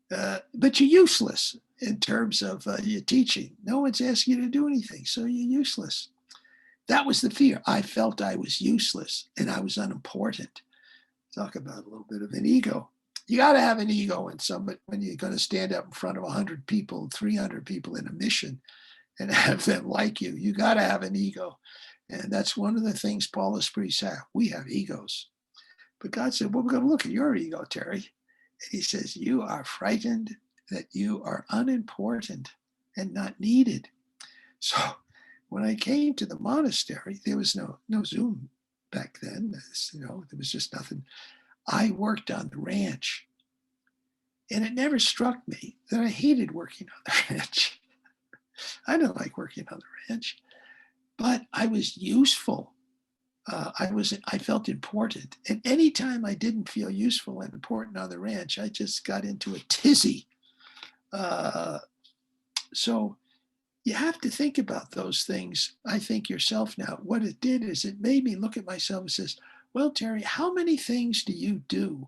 But you're useless in terms of your teaching. No one's asking you to do anything, so you're useless. That was the fear. I felt I was useless and I was unimportant. Talk about a little bit of an ego. You got to have an ego when you're going to stand up in front of 100 people, 300 people in a mission and have them like you. You got to have an ego. And that's one of the things Paulist priests have. We have egos. But God said, well, we're going to look at your ego, Terry. And he says, you are frightened that you are unimportant and not needed. So when I came to the monastery, there was no Zoom back then. There was just nothing. I worked on the ranch. And it never struck me that I hated working on the ranch. I didn't like working on the ranch, but I was useful. I felt important. And anytime I didn't feel useful and important on the ranch, I just got into a tizzy. So you have to think about those things, I think, yourself now. What it did is it made me look at myself and says, well, Terry, how many things do you do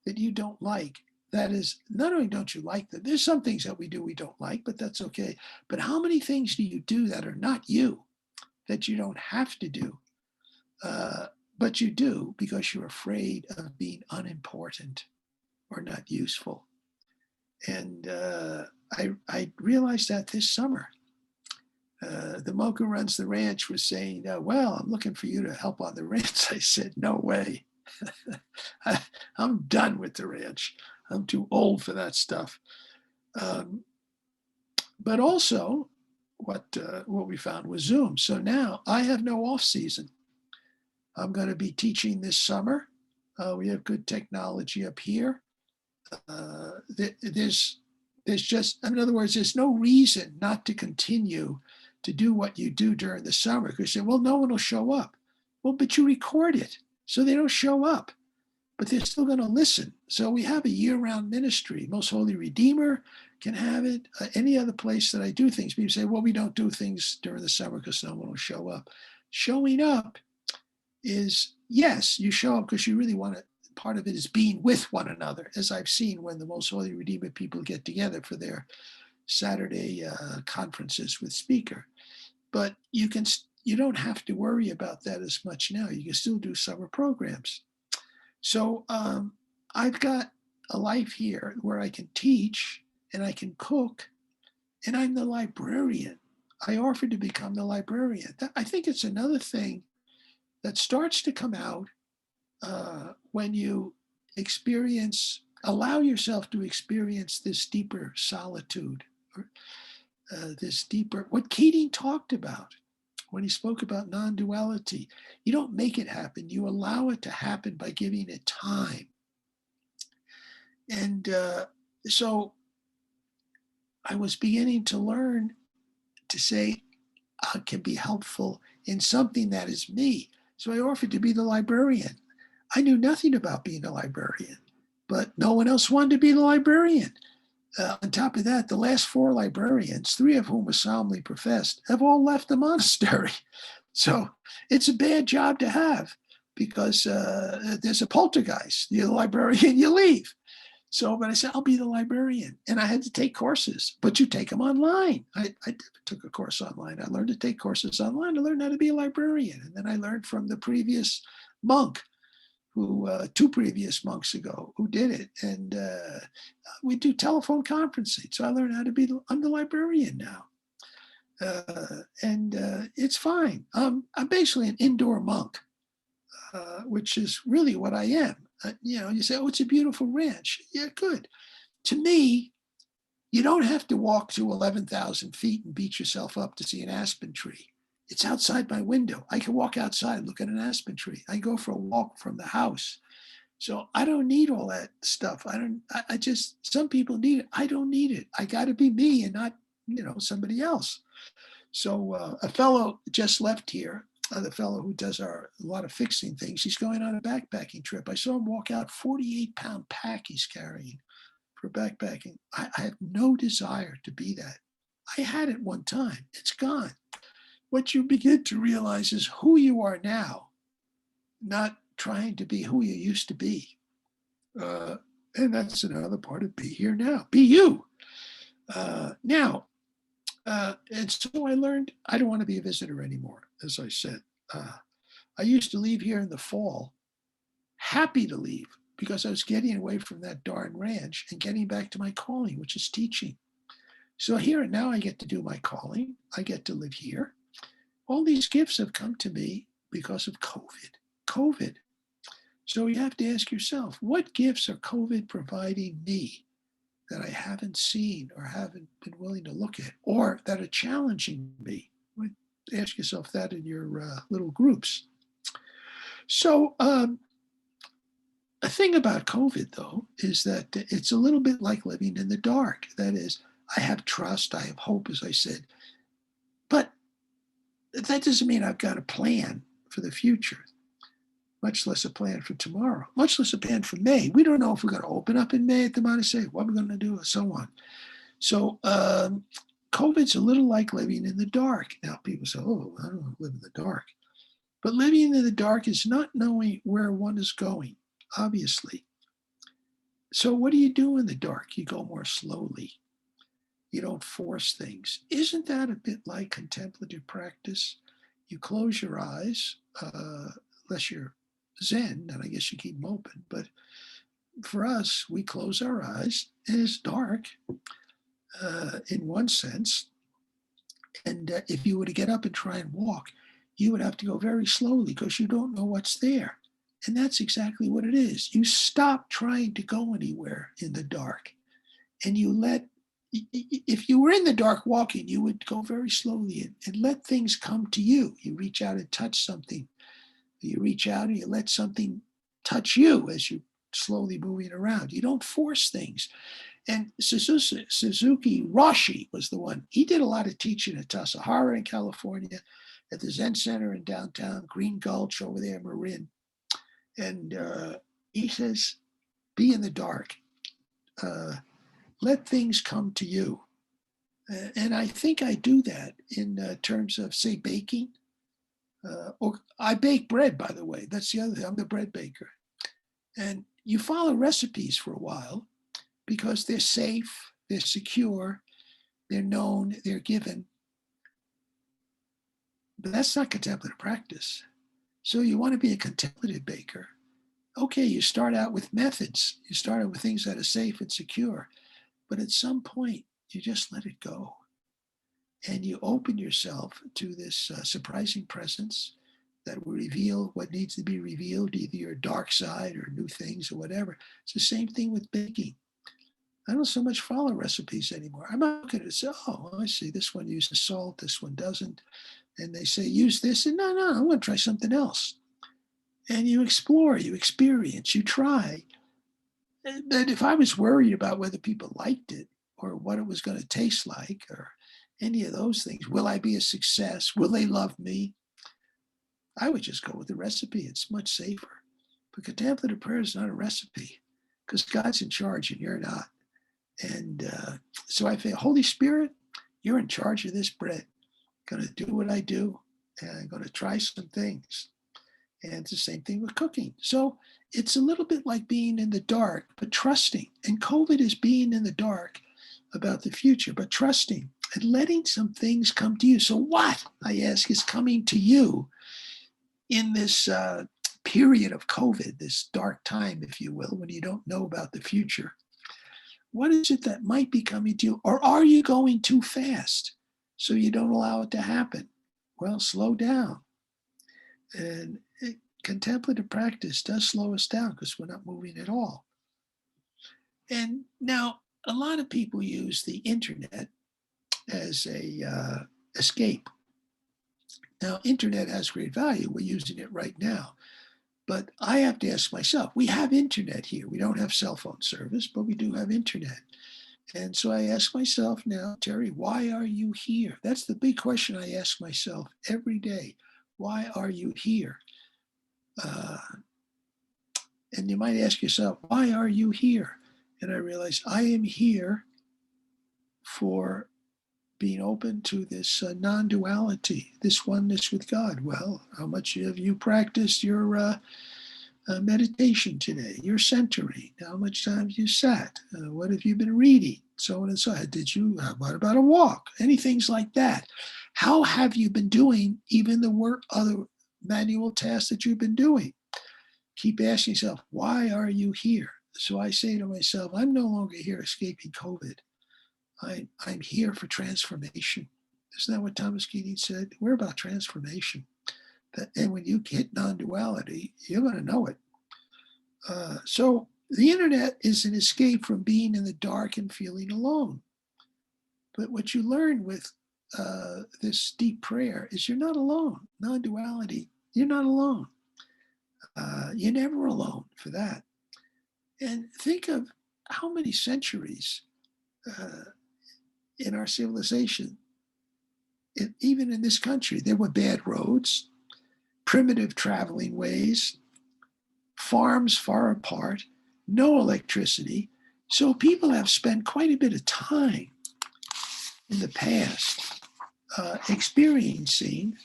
that you don't like? That is, not only don't you like them, there's some things that we do we don't like, but that's okay. But how many things do you do that are not you, that you don't have to do? But you do because you're afraid of being unimportant or not useful. And I realized that this summer. The monk who runs the ranch was saying, well, I'm looking for you to help on the ranch. I said, no way. I'm done with the ranch. I'm too old for that stuff. But also what we found was Zoom. So now I have no off season. I'm going to be teaching this summer. We have good technology up here. There's just, in other words, there's no reason not to continue to do what you do during the summer, because you say, well, no one will show up. Well, but you record it, so they don't show up, but they're still going to listen. So we have a year-round ministry. Most Holy Redeemer can have it. Any other place that I do things, people say, well, we don't do things during the summer because no one will show up. Showing up is, yes, you show up because you really want to. Part of it is being with one another, as I've seen when the Most Holy Redeemer people get together for their Saturday conferences with speaker. But you don't have to worry about that as much now. You can still do summer programs. So I've got a life here where I can teach and I can cook, and I'm the librarian. I offered to become the librarian. I think it's another thing that starts to come out when you allow yourself to experience this deeper solitude, or this deeper, what Keating talked about when he spoke about non-duality. You don't make it happen. You allow it to happen by giving it time. And so I was beginning to learn to say, I can be helpful in something that is me. So I offered to be the librarian. I knew nothing about being a librarian, but no one else wanted to be the librarian. On top of that, the last 4 librarians, 3 of whom were solemnly professed, have all left the monastery. So it's a bad job to have, because there's a poltergeist. You're the librarian, you leave. So, but I said, I'll be the librarian. And I had to take courses, but you take them online. I never took a course online. I learned to take courses online. I learned how to be a librarian. And then I learned from the previous monk, 2 previous monks ago, who did it. And we do telephone conferencing. So I learned how to I'm the librarian now. And it's fine. I'm basically an indoor monk, which is really what I am. You say, oh, it's a beautiful ranch. Yeah, good. To me, you don't have to walk to 11,000 feet and beat yourself up to see an aspen tree. It's outside my window. I can walk outside and look at an aspen tree. I go for a walk from the house. So I don't need all that stuff. Some people need it. I don't need it. I got to be me and not, somebody else. So a fellow just left here, the fellow who does a lot of fixing things. He's going on a backpacking trip. I saw him walk out, 48-pound pack he's carrying for backpacking. I have no desire to be that. I had it one time. It's gone. What you begin to realize is who you are now, not trying to be who you used to be. And that's another part of be here now. Be you. Now, and so I learned I don't want to be a visitor anymore, as I said. I used to leave here in the fall, happy to leave, because I was getting away from that darn ranch and getting back to my calling, which is teaching. So here and now I get to do my calling. I get to live here. All these gifts have come to me because of COVID. So you have to ask yourself, what gifts are COVID providing me that I haven't seen or haven't been willing to look at, or that are challenging me? Ask yourself that in your little groups. So a thing about COVID, though, is that it's a little bit like living in the dark. That is, I have trust, I have hope, as I said, but that doesn't mean I've got a plan for the future, much less a plan for tomorrow, much less a plan for May. We don't know if we're going to open up in May at the monastery, what we're going to do, and so on. So COVID's a little like living in the dark. Now people say, oh, I don't want to live in the dark. But living in the dark is not knowing where one is going, obviously. So what do you do in the dark? You go more slowly. You don't force things. Isn't that a bit like contemplative practice? You close your eyes, unless you're Zen, and I guess you keep them open. But for us, we close our eyes, and it's dark in one sense. And if you were to get up and try and walk, you would have to go very slowly because you don't know what's there. And that's exactly what it is. You stop trying to go anywhere in the dark, and you let, if you were in the dark walking, you would go very slowly and let things come to you. You reach out and touch something. You reach out and you let something touch you as you're slowly moving around. You don't force things. And Suzuki Roshi was the one. He did a lot of teaching at Tassajara in California, at the Zen Center in downtown, Green Gulch over there, Marin. And he says, be in the dark. Let things come to you. And I think I do that in terms of, say, baking. Or I bake bread, by the way. That's the other thing. I'm the bread baker. And you follow recipes for a while because they're safe, they're secure, they're known, they're given. But that's not contemplative practice. So you want to be a contemplative baker. Okay, you start out with methods. You start out with things that are safe and secure. But at some point, you just let it go. And you open yourself to this surprising presence that will reveal what needs to be revealed, either your dark side or new things or whatever. It's the same thing with baking. I don't so much follow recipes anymore. I'm not going to say, oh, I see, this one uses salt, this one doesn't. And they say, use this. And no, I want to try something else. And you explore, you experience, you try. But if I was worried about whether people liked it or what it was going to taste like or any of those things, will I be a success? Will they love me? I would just go with the recipe. It's much safer. But contemplative prayer is not a recipe because God's in charge and you're not. And so I feel, Holy Spirit, you're in charge of this bread. I'm going to do what I do, and I'm going to try some things. And it's the same thing with cooking. So it's a little bit like being in the dark, but trusting. And COVID is being in the dark about the future, but trusting and letting some things come to you. So what, I ask, is coming to you in this period of COVID, this dark time, if you will, when you don't know about the future? What is it that might be coming to you? Or are you going too fast so you don't allow it to happen? Well, slow down. And contemplative practice does slow us down because we're not moving at all. And now a lot of people use the internet as a escape. Now, internet has great value. We're using it right now. But I have to ask myself, we have internet here. We don't have cell phone service, but we do have internet. And so I ask myself now, Terry, why are you here? That's the big question I ask myself every day. Why are you here? And you might ask yourself, why are you here? And I realize I am here for being open to this non-duality, this oneness with God. Well, how much have you practiced your meditation today, your centering? How much time have you sat? What have you been reading? So on and so on. What about a walk? Any things like that? How have you been doing even the other manual tasks that you've been doing? Keep asking yourself, why are you here? So I say to myself, I'm no longer here escaping COVID. I'm here for transformation. Isn't that what Thomas Keating said? We're about transformation. And when you hit non-duality, you're going to know it. So the internet is an escape from being in the dark and feeling alone. But what you learn with this deep prayer is you're not alone. Non-duality, you're not alone. You're never alone for that. And think of how many centuries in our civilization, even in this country, there were bad roads, primitive traveling ways, farms far apart, no electricity. So people have spent quite a bit of time in the past experiencing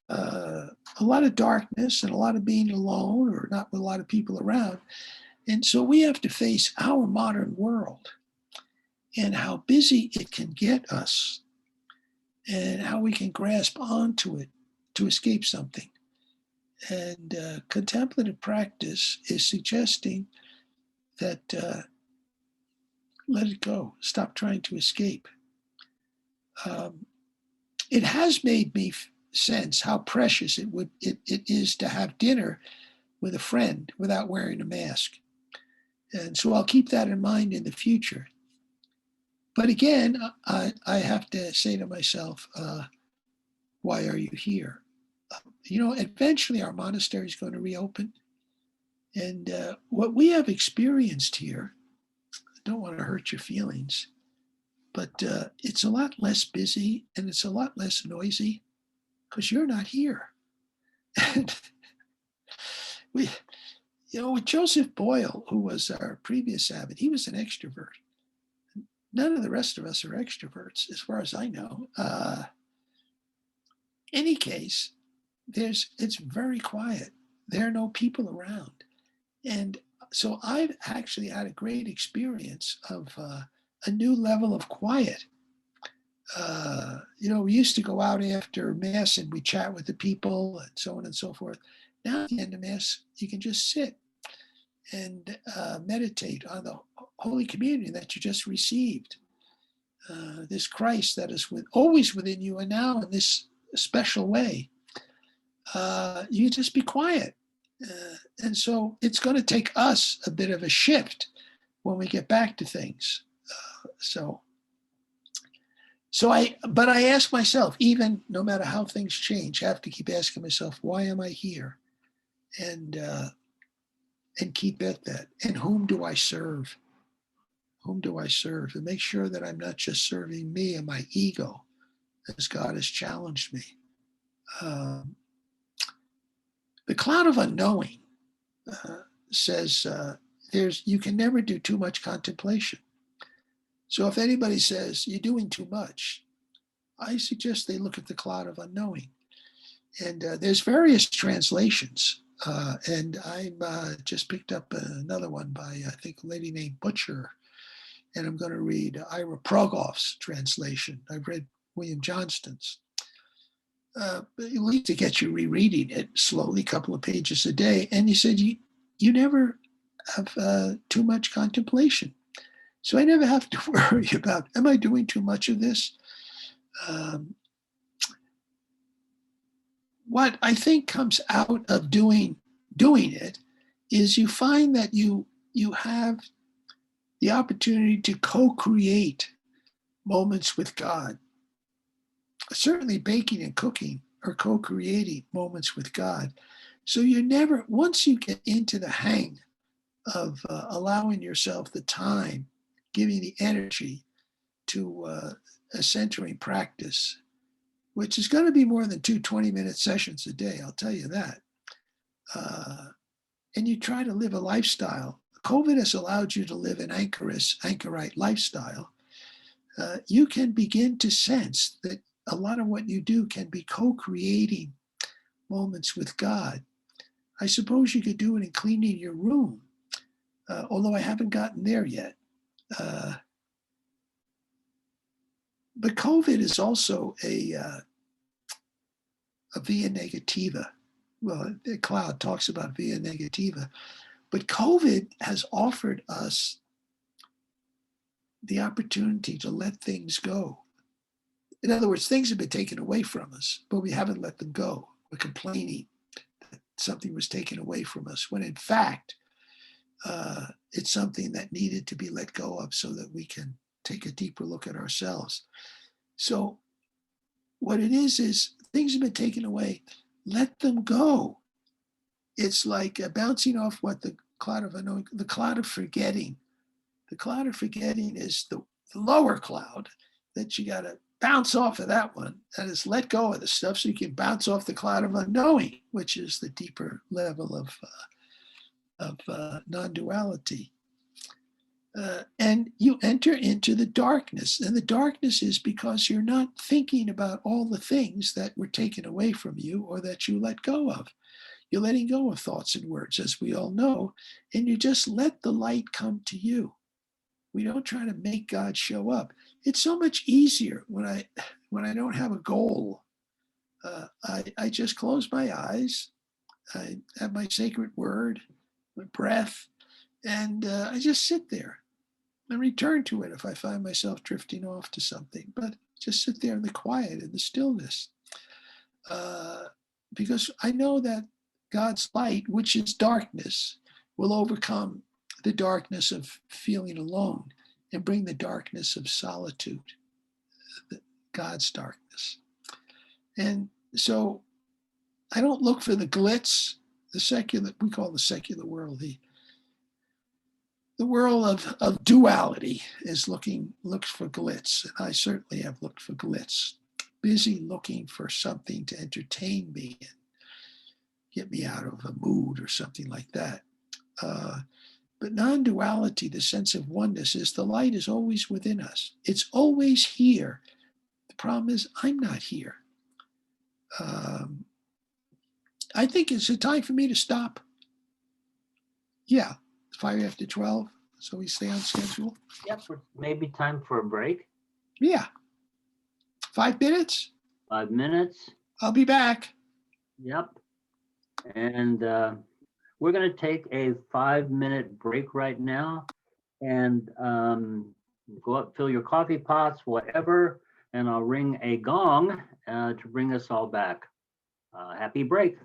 a lot of darkness and a lot of being alone or not with a lot of people around. And so we have to face our modern world and how busy it can get us and how we can grasp onto it to escape something. And contemplative practice is suggesting that let it go, stop trying to escape. It has made me sense how precious it is to have dinner with a friend without wearing a mask. And so I'll keep that in mind in the future. But again, I have to say to myself, why are you here? Eventually our monastery is going to reopen. And what we have experienced here, I don't want to hurt your feelings, but it's a lot less busy and it's a lot less noisy because you're not here. And with Joseph Boyle, who was our previous abbot, he was an extrovert. None of the rest of us are extroverts, as far as I know. Any case, it's very quiet. There are no people around. And so I've actually had a great experience of a new level of quiet. We used to go out after Mass and we chat with the people and so on and so forth. Now at the end of Mass, you can just sit and meditate on the Holy Communion that you just received. This Christ that is always within you and now in this special way. You just be quiet. And so it's going to take us a bit of a shift when we get back to things. But I ask myself, even no matter how things change, I have to keep asking myself, why am I here? And keep at that. And whom do I serve? Whom do I serve? And make sure that I'm not just serving me and my ego, as God has challenged me. The cloud of unknowing says you can never do too much contemplation. So if anybody says you're doing too much, I suggest they look at the cloud of unknowing. And there's various translations. And I just picked up another one by, I think, a lady named Butcher. And I'm going to read Ira Progoff's translation. I've read William Johnston's. At least to get you rereading it slowly, a couple of pages a day. And he said, you never have too much contemplation. So I never have to worry about, am I doing too much of this? What I think comes out of doing it is you find that you have the opportunity to co-create moments with God. Certainly baking and cooking are co-creating moments with God. So once you get into the hang of allowing yourself the time, giving the energy to a centering practice, which is going to be more than 2 20-minute sessions a day, I'll tell you that. And you try to live a lifestyle. COVID has allowed you to live an anchorite lifestyle. You can begin to sense that a lot of what you do can be co-creating moments with God. I suppose you could do it in cleaning your room, although I haven't gotten there yet. But COVID is also a via negativa. Well, the cloud talks about via negativa. But COVID has offered us the opportunity to let things go. In other words, things have been taken away from us, but we haven't let them go. We're complaining that something was taken away from us, when in fact, it's something that needed to be let go of so that we can take a deeper look at ourselves. So what it is things have been taken away. Let them go. It's like bouncing off what the cloud of unknowing, the cloud of forgetting. The cloud of forgetting is the lower cloud that you got to bounce off of that one. That is, let go of the stuff so you can bounce off the cloud of unknowing, which is the deeper level of non-duality. And you enter into the darkness. And the darkness is because you're not thinking about all the things that were taken away from you or that you let go of. You're letting go of thoughts and words, as we all know, and you just let the light come to you. We don't try to make God show up. It's so much easier when I don't have a goal. I just close my eyes. I have my sacred word, my breath, and I just sit there and return to it if I find myself drifting off to something. But just sit there in the quiet and the stillness, because I know that God's light, which is darkness, will overcome the darkness of feeling alone and bring the darkness of solitude, God's darkness. And so I don't look for the glitz, the secular, we call the secular world, the world of duality looks for glitz. And I certainly have looked for glitz, busy looking for something to entertain me and get me out of a mood or something like that. But non-duality, the sense of oneness, is the light is always within us. It's always here. The problem is I'm not here. I think it's a time for me to stop. Yeah, it's 5 after 12, so we stay on schedule. Yep, maybe time for a break. Yeah. 5 minutes? 5 minutes. I'll be back. Yep. And we're going to take a 5-minute break right now and go up, fill your coffee pots, whatever, and I'll ring a gong to bring us all back. Happy break.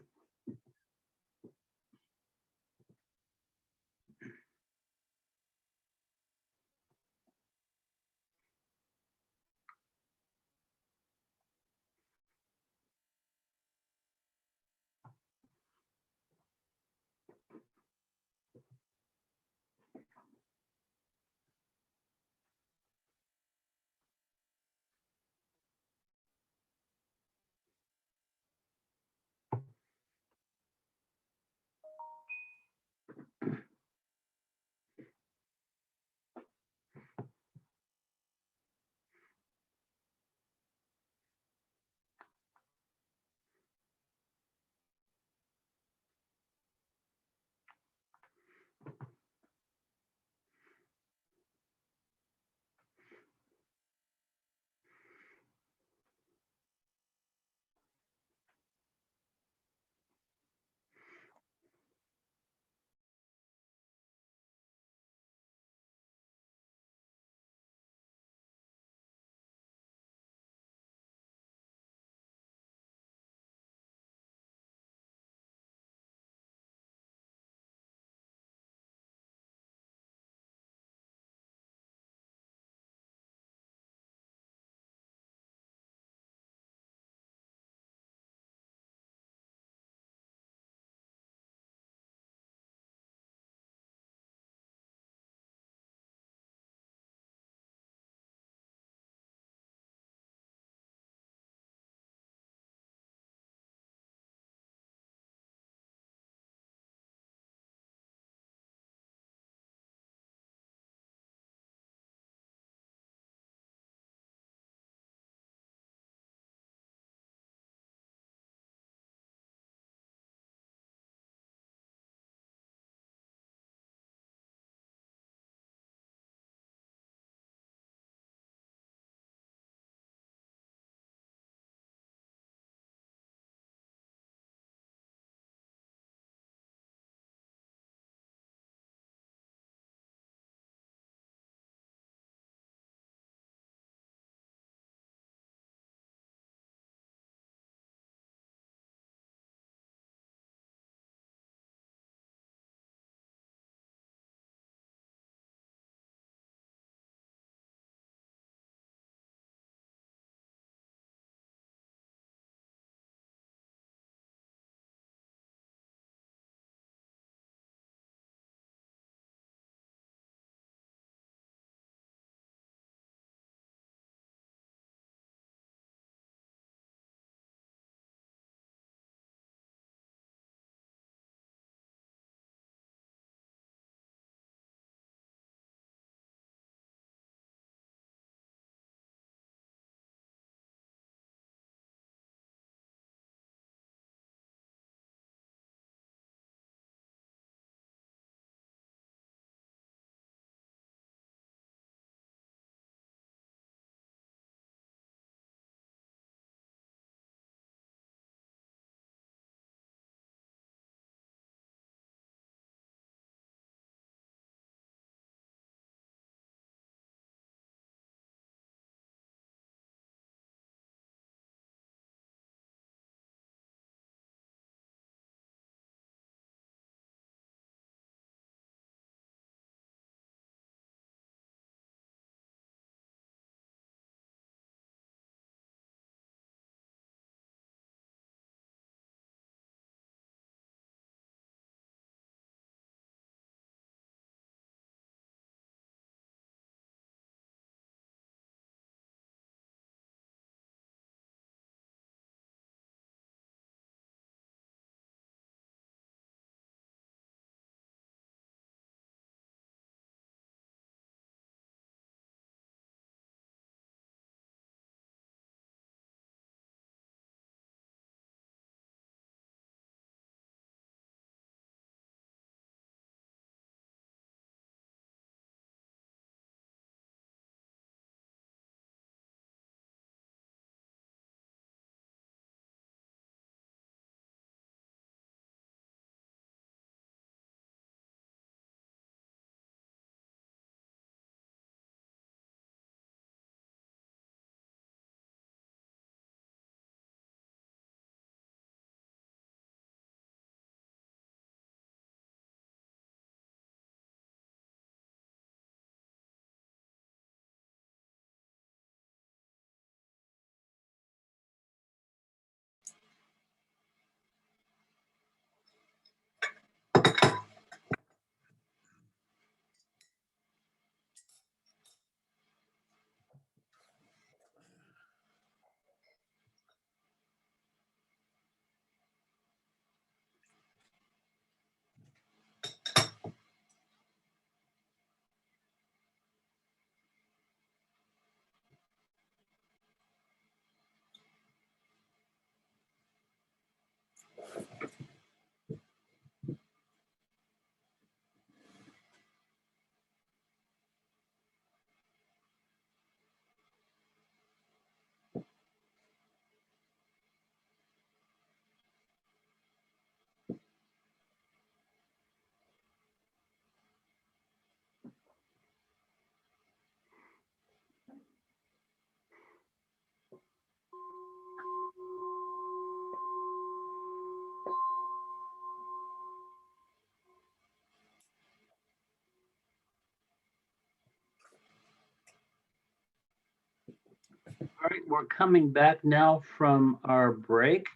All right, we're coming back now from our break.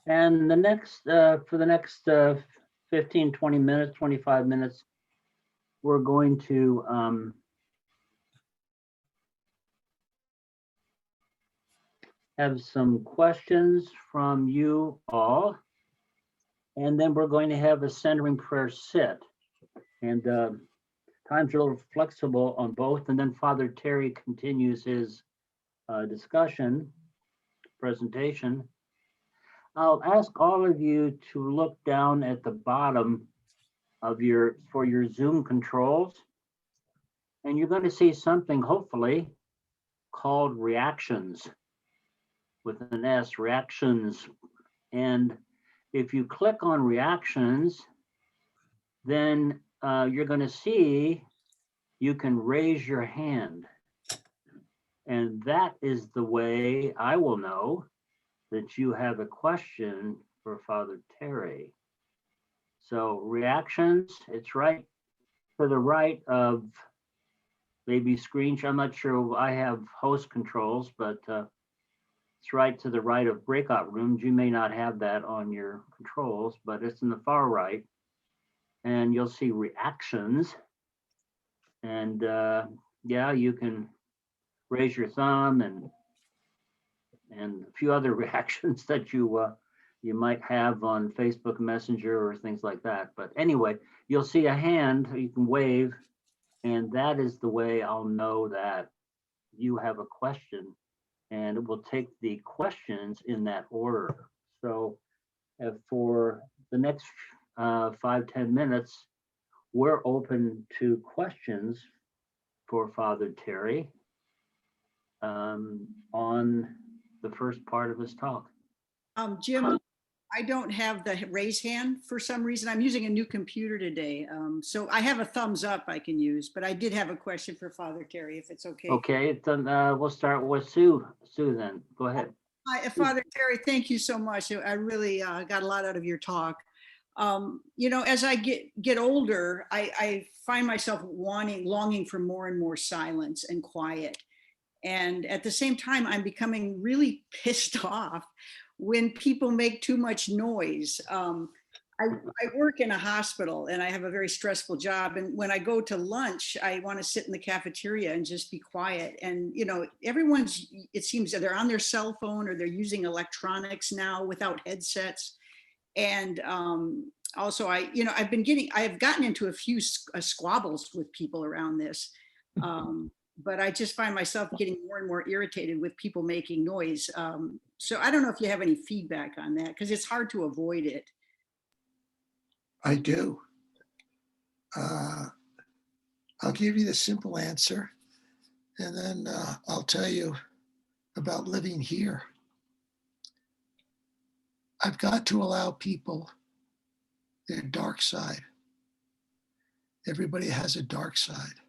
And for the next 15, 20 minutes, 25 minutes, we're going to have some questions from you all. And then we're going to have a centering prayer sit. And times are a little flexible on both. And then Father Terry continues his presentation. I'll ask all of you to look down at the bottom of your Zoom controls. And you're going to see something, hopefully, called reactions with an S, reactions. And if you click on reactions, then you're going to see you can raise your hand. And that is the way I will know that you have a question for Father Terry. So reactions, it's right to the right of maybe screen. I'm not sure. I have host controls, but it's right to the right of breakout rooms. You may not have that on your controls, but it's in the far right. And you'll see reactions. And yeah, you can raise your thumb and a few other reactions that you might have on Facebook Messenger or things like that. But anyway, you'll see a hand, you can wave, and that is the way I'll know that you have a question, and it will take the questions in that order. So for the next 5-10 minutes, we're open to questions for Father Terry on the first part of his talk. Jim, I don't have the raise hand for some reason. I'm using a new computer today. So I have a thumbs up I can use, but I did have a question for Father Terry, if it's okay. Okay, then we'll start with Sue. Sue, then go ahead. Hi, Father Terry, thank you so much. I really got a lot out of your talk. You know, as I get older, I find myself longing for more and more silence and quiet. And at the same time, I'm becoming really pissed off when people make too much noise. I work in a hospital and I have a very stressful job. And when I go to lunch, I want to sit in the cafeteria and just be quiet. And, you know, it seems that they're on their cell phone or they're using electronics now without headsets. And also I've gotten into a few squabbles with people around this. But I just find myself getting more and more irritated with people making noise. So I don't know if you have any feedback on that, because it's hard to avoid it. I do. I'll give you the simple answer, and then I'll tell you about living here. I've got to allow people their dark side. Everybody has a dark side.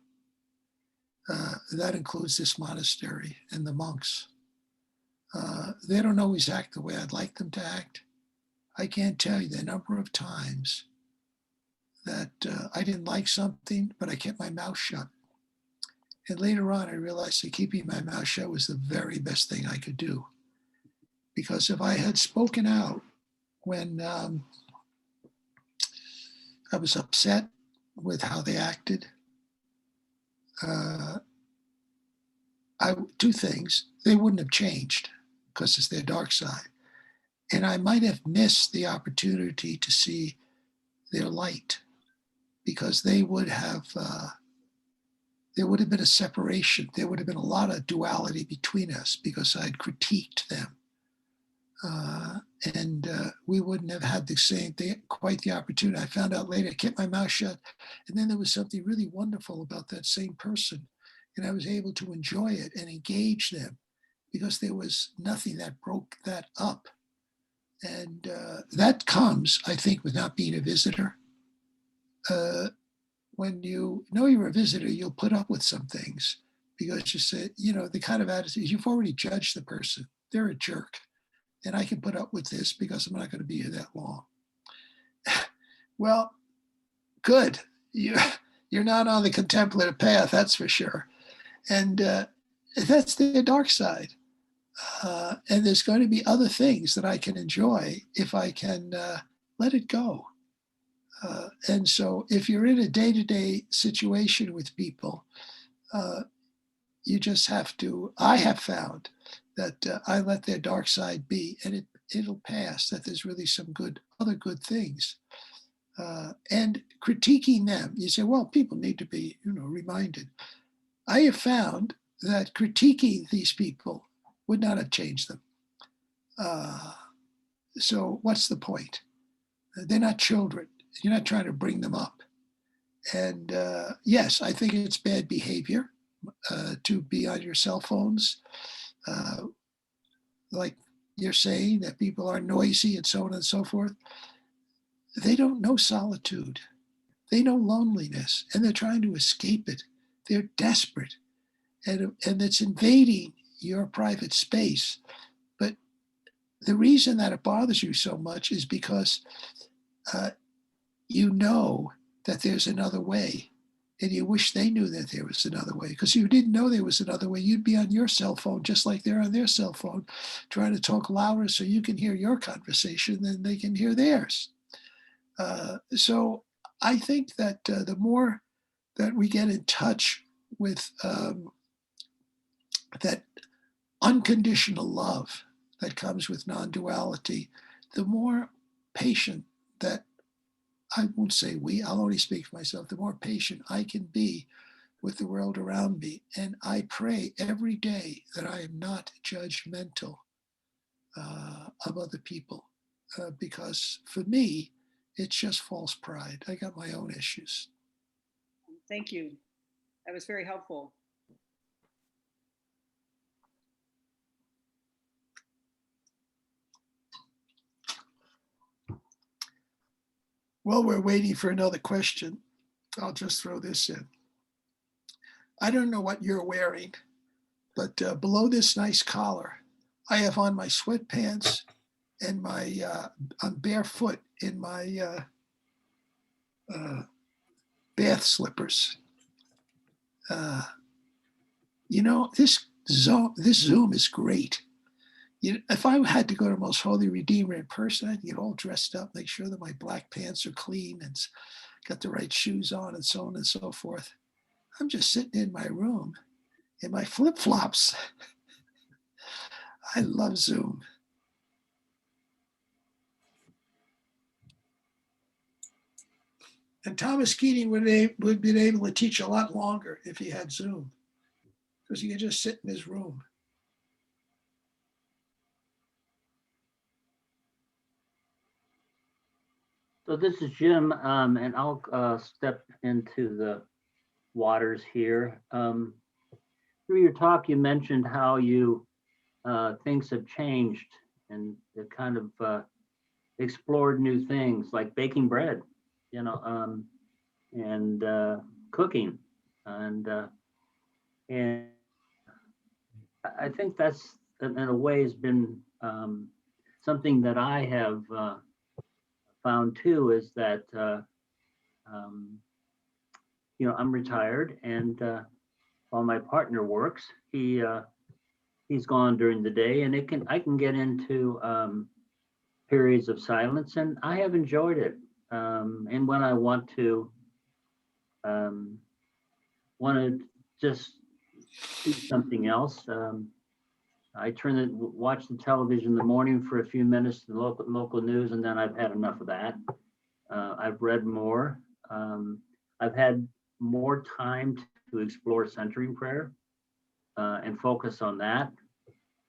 That includes this monastery and the monks. They don't always act the way I'd like them to act. I can't tell you the number of times that I didn't like something, but I kept my mouth shut. And later on, I realized that keeping my mouth shut was the very best thing I could do. Because if I had spoken out when I was upset with how they acted, two things: they wouldn't have changed because it's their dark side, and I might have missed the opportunity to see their light, because there would have been a separation. There would have been a lot of duality between us because I'd critiqued them, and we wouldn't have had quite the opportunity. I found out later. I kept my mouth shut, and then there was something really wonderful about that same person. And I was able to enjoy it and engage them because there was nothing that broke that up. And that comes, I think, with not being a visitor. When you know you're a visitor, you'll put up with some things because you say, you know, the kind of attitude, you've already judged the person. They're a jerk. And I can put up with this because I'm not going to be here that long. Well, good. You're not on the contemplative path, that's for sure. And that's their dark side. And there's going to be other things that I can enjoy if I can let it go. And so if you're in a day-to-day situation with people, you just have to, I have found that I let their dark side be, and it'll pass, that there's really some other good things. And critiquing them, you say, well, people need to be, reminded. I have found that critiquing these people would not have changed them. So what's the point? They're not children. You're not trying to bring them up. And yes, I think it's bad behavior to be on your cell phones. Like you're saying, that people are noisy and so on and so forth. They don't know solitude. They know loneliness, and they're trying to escape it. They're desperate, and it's invading your private space. But the reason that it bothers you so much is because you know that there's another way, and you wish they knew that there was another way. Because if you didn't know there was another way, you'd be on your cell phone just like they're on their cell phone, trying to talk louder so you can hear your conversation than they can hear theirs. So I think that the more that we get in touch with that unconditional love that comes with non-duality, the more patient that, I won't say we, I'll only speak for myself, the more patient I can be with the world around me. And I pray every day that I am not judgmental of other people, because for me, it's just false pride. I got my own issues. Thank you. That was very helpful. While we're waiting for another question, I'll just throw this in. I don't know what you're wearing, but below this nice collar, I have on my sweatpants and I'm barefoot in my bath slippers. This Zoom is great. If I had to go to Most Holy Redeemer in person, I'd get all dressed up, make sure that my black pants are clean and got the right shoes on and so on and so forth. I'm just sitting in my room in my flip-flops. I love Zoom. And Thomas Keating would have been able to teach a lot longer if he had Zoom, because he could just sit in his room. So this is Jim, and I'll step into the waters here. Through your talk, you mentioned how things have changed and they've kind of explored new things like baking bread, and cooking, and I think that's in a way has been something that I have found too, is that I'm retired, and while my partner works, he's gone during the day, and I can get into periods of silence, and I have enjoyed it. And when I want to just do something else, I watch the television in the morning for a few minutes, the local news, and then I've had enough of that. I've read more. I've had more time to explore centering prayer and focus on that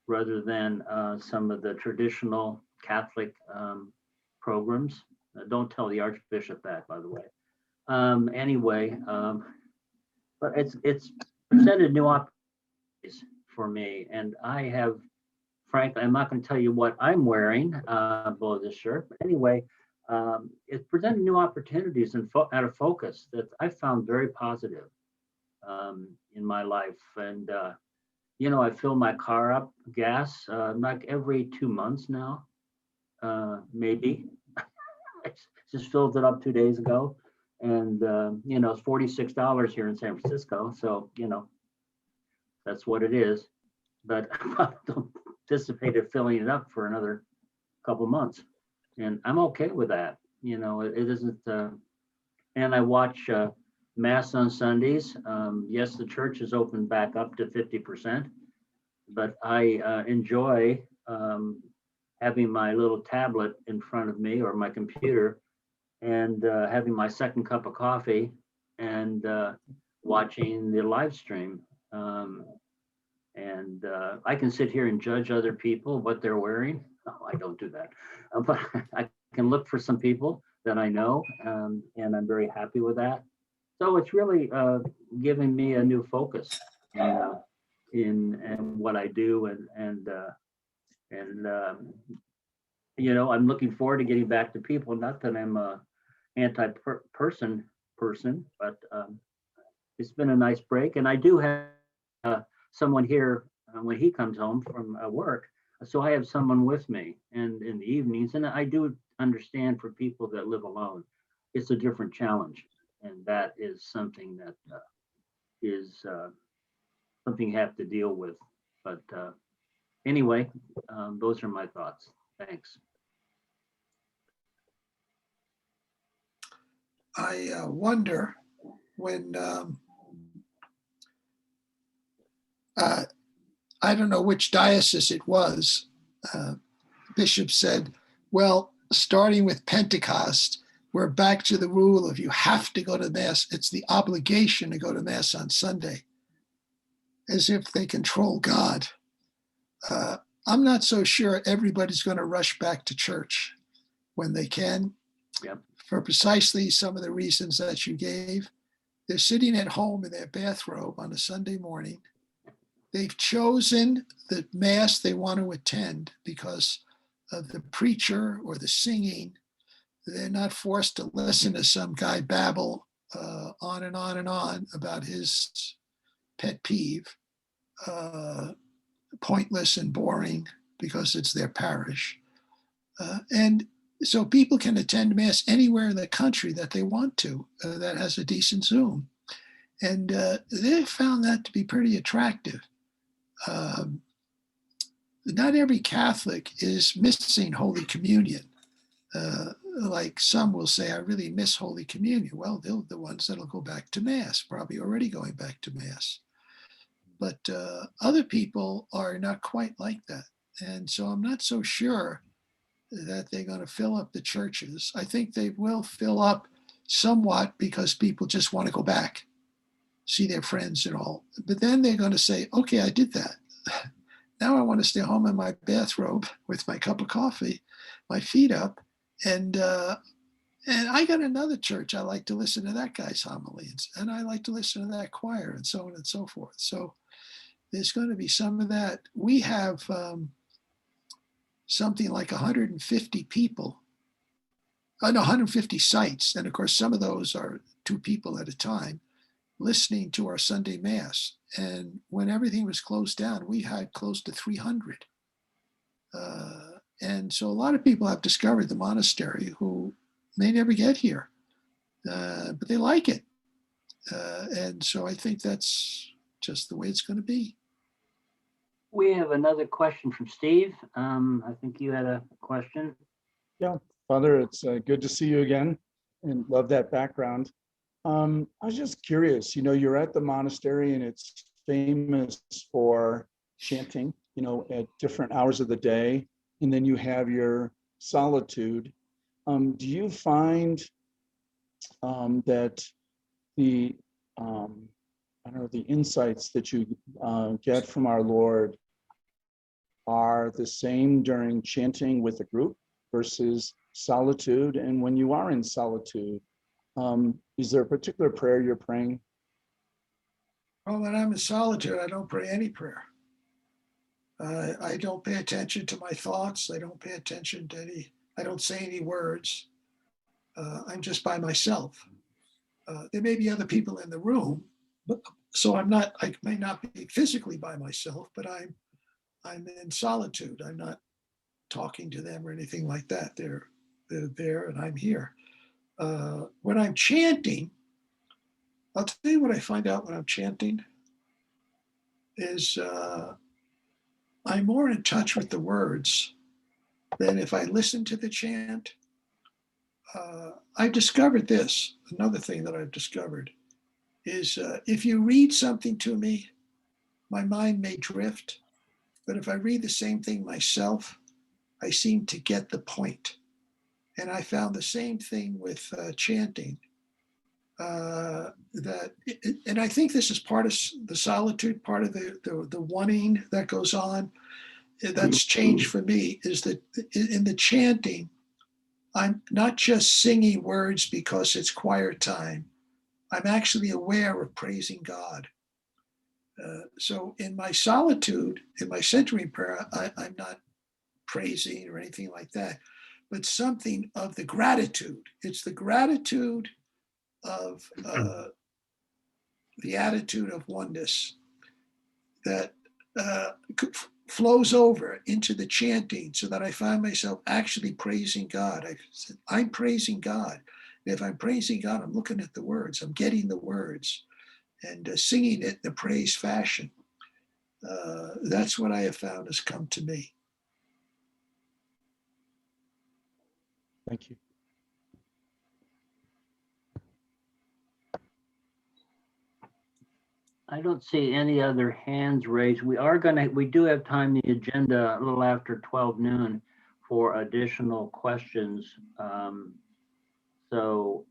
rather than some of the traditional Catholic programs. Don't tell the Archbishop that, by the way. Anyway, but it's presented new opportunities for me, and I have, frankly, I'm not going to tell you what I'm wearing below this shirt, but anyway, it's presented new opportunities and out of focus that I found very positive in my life. And I fill my car up gas like every 2 months now, maybe. I just filled it up 2 days ago, and it's $46 here in San Francisco. So That's what it is. But I don't anticipate it filling it up for another couple months. And I'm okay with that. It isn't, and I watch Mass on Sundays. Yes, the church is open back up to 50%, but I enjoy having my little tablet in front of me or my computer and having my second cup of coffee and watching the live stream. And I can sit here and judge other people, what they're wearing. No, I don't do that. But I can look for some people that I know, and I'm very happy with that. So it's really giving me a new focus in what I do, and I'm looking forward to getting back to people. Not that I'm a anti-person, but it's been a nice break, and I do have someone here when he comes home from work. So I have someone with me, and in the evenings, and I do understand for people that live alone, it's a different challenge, and that is something that is something you have to deal with. But anyway, those are my thoughts. Thanks. I wonder when I don't know which diocese it was. Bishop said, well, starting with Pentecost, we're back to the rule of you have to go to Mass. It's the obligation to go to Mass on Sunday, as if they control God. I'm not so sure everybody's going to rush back to church when they can, Yep. for precisely some of the reasons that you gave. They're sitting at home in their bathrobe on a Sunday morning. They've chosen the Mass they want to attend because of the preacher or the singing. They're not forced to listen to some guy babble on and on and on about his pet peeve, pointless and boring because it's their parish. And so people can attend Mass anywhere in the country that they want to, that has a decent Zoom. And they found that to be pretty attractive. Not every Catholic is missing Holy Communion. Like some will say, I really miss Holy Communion. Well, they're the ones that'll go back to Mass, probably already going back to Mass. But other people are not quite like that. And so I'm not so sure that they're going to fill up the churches. I think they will fill up somewhat because people just want to go back, see their friends and all. But then they're going to say, okay, I did that. Now I want to stay home in my bathrobe with my cup of coffee, my feet up, and I got another church. I like to listen to that guy's homilies, and I like to listen to that choir, and so on and so forth. So there's going to be some of that. We have something like 150 people, 150 sites, and of course some of those are 2 people at a time, listening to our Sunday Mass. And when everything was closed down, we had close to 300. And so a lot of people have discovered the monastery who may never get here, but they like it. And so I think that's just the way it's going to be. We have another question from Steve. I think you had a question. Yeah, Father, it's good to see you again and love that background. I was just curious, you're at the monastery and it's famous for chanting, at different hours of the day, and then you have your solitude. Do you find that the, the insights that you get from our Lord are the same during chanting with a group versus solitude? And when you are in solitude, is there a particular prayer you're praying? Well, when I'm in solitude, I don't pray any prayer. I don't pay attention to my thoughts. I don't pay attention to I don't say any words. I'm just by myself. There may be other people in the room, but so I may not be physically by myself, but I'm in solitude. I'm not talking to them or anything like that. They're there and I'm here. When I'm chanting, I'll tell you what I find out when I'm chanting. is I'm more in touch with the words than if I listen to the chant. I've discovered this. Another thing that I've discovered is if you read something to me, my mind may drift. But if I read the same thing myself, I seem to get the point. And I found the same thing with chanting. And I think this is part of the solitude, part of the wanting that goes on. That's changed for me is that in the chanting, I'm not just singing words because it's choir time. I'm actually aware of praising God. So in my solitude, in my centering prayer, I'm not praising or anything like that, but something of the gratitude. It's the gratitude of the attitude of oneness that flows over into the chanting so that I find myself actually praising God. I'm praising God. And if I'm praising God, I'm looking at the words, I'm getting the words and singing it in the praise fashion. That's what I have found has come to me. Thank you. I don't see any other hands raised. We do have time in the agenda a little after 12 noon for additional questions. So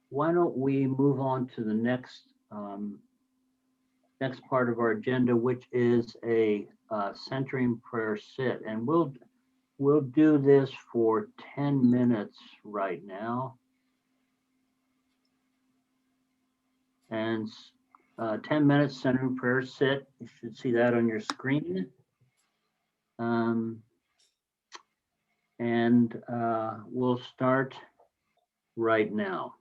why don't we move on to the next part of our agenda, which is a centering prayer sit, and we'll do this for 10 minutes right now. And 10 minutes centering prayer sit. You should see that on your screen. And we'll start right now.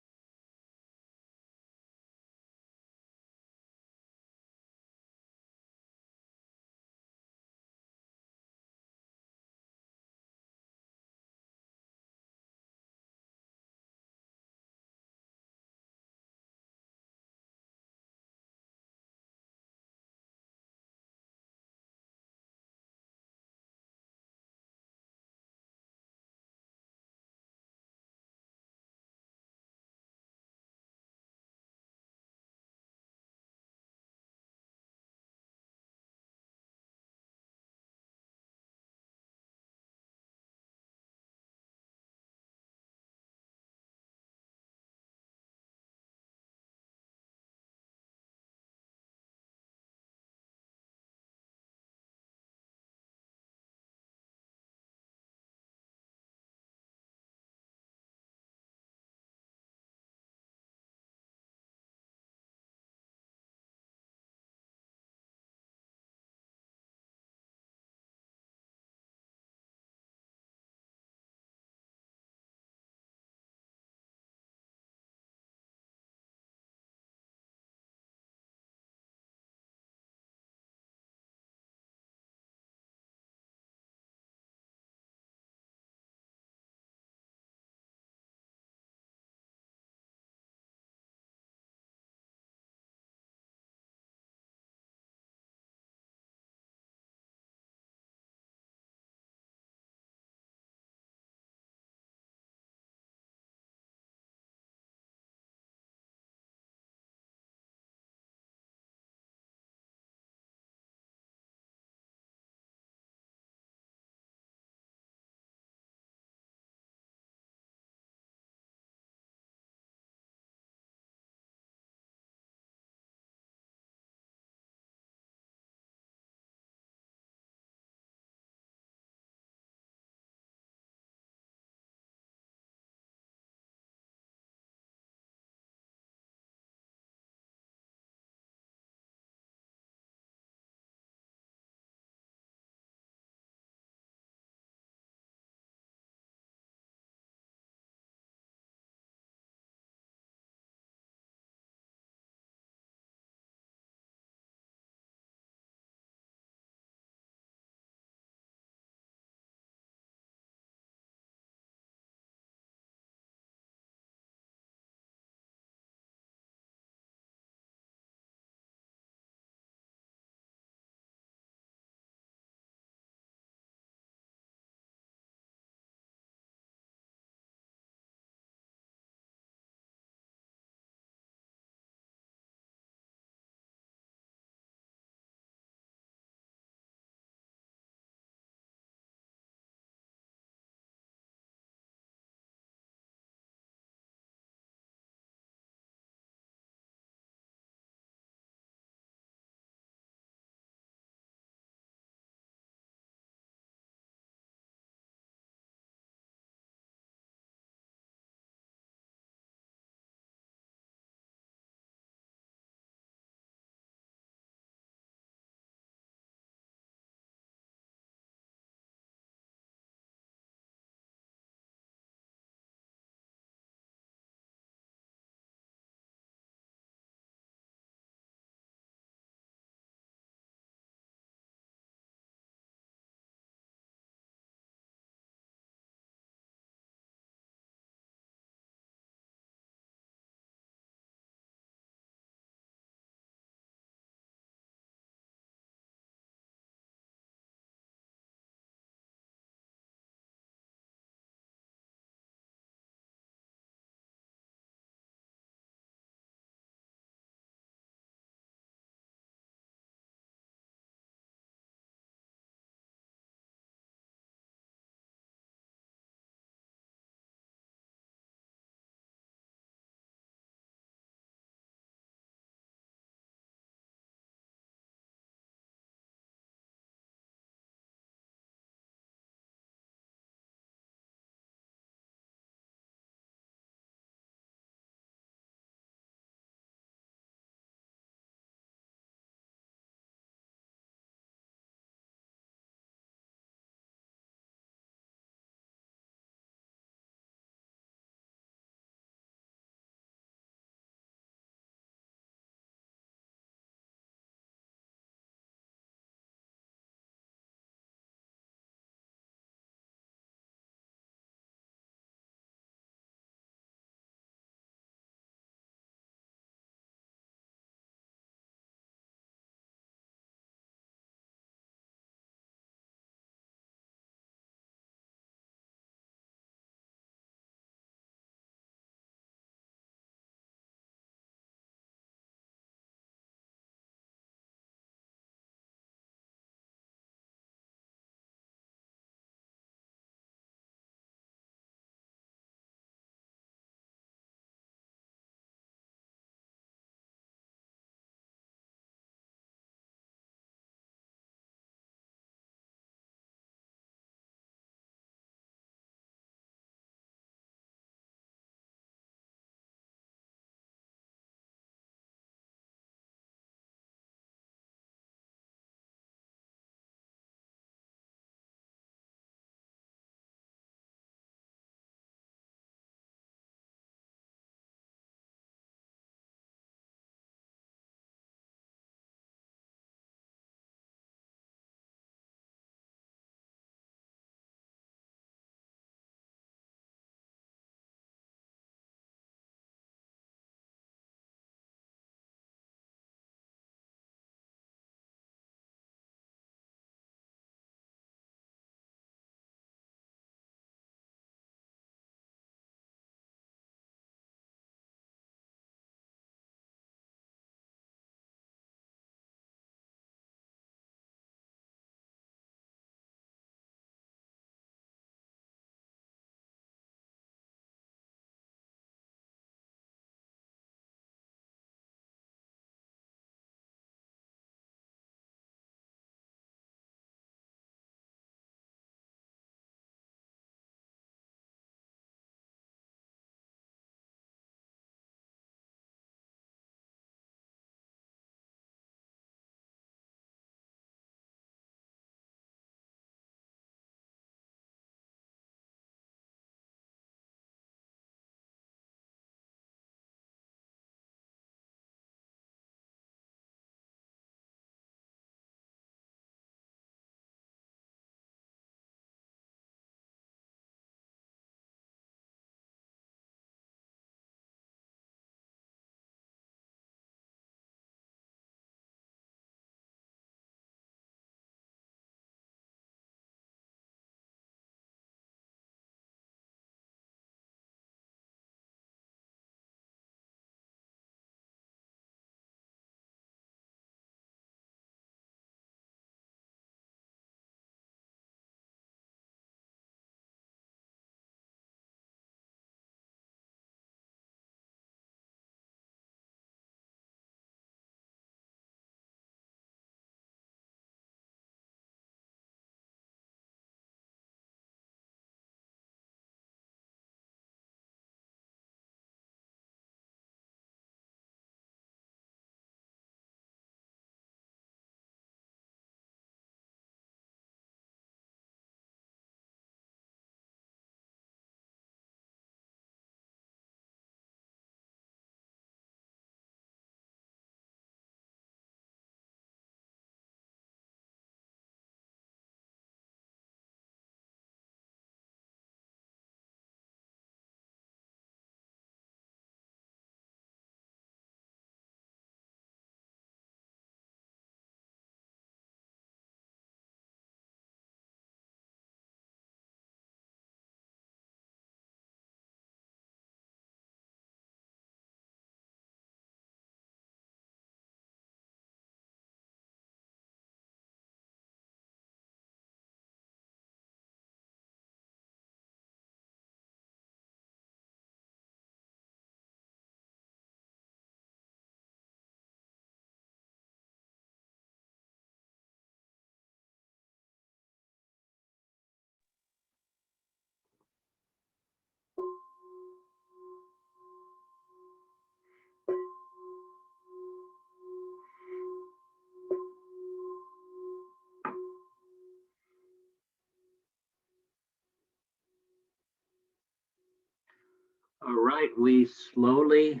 All right, we slowly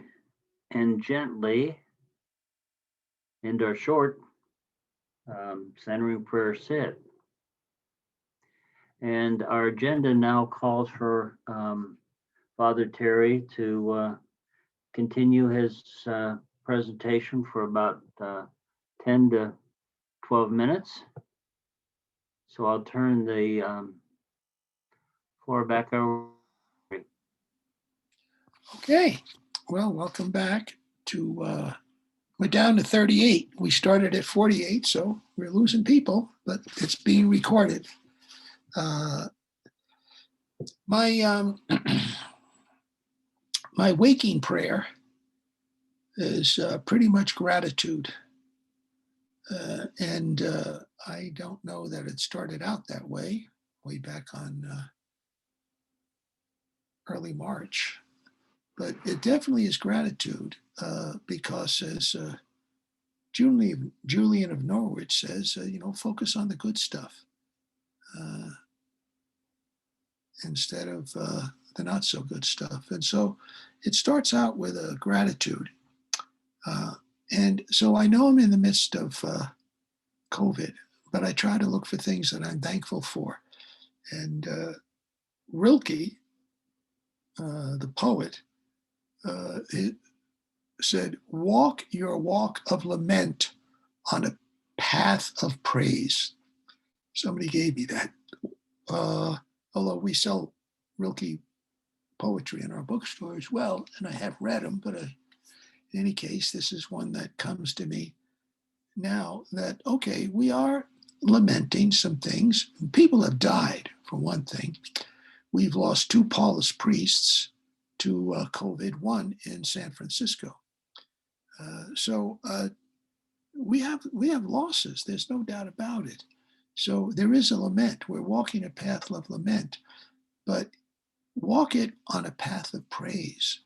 and gently end our short centering prayer sit. And our agenda now calls for Father Terry to continue his presentation for about 10 to 12 minutes. So I'll turn the floor back over. Okay, well, welcome back to, we're down to 38. We started at 48, so we're losing people, but it's being recorded. My my waking prayer is pretty much gratitude. And I don't know that it started out that way back on early March, but it definitely is gratitude because as Julian of Norwich says, focus on the good stuff instead of the not so good stuff. And so it starts out with a gratitude. And so I know I'm in the midst of COVID, but I try to look for things that I'm thankful for. And Rilke, the poet, it said, walk your walk of lament on a path of praise. Somebody gave me that. Although we sell Rilke poetry in our bookstore as well, and I have read them, but in any case, this is one that comes to me now that, okay, we are lamenting some things. People have died, for one thing. We've lost 2 Paulist priests to COVID, one in San Francisco. So we have losses. There's no doubt about it. So there is a lament. We're walking a path of lament, but walk it on a path of praise.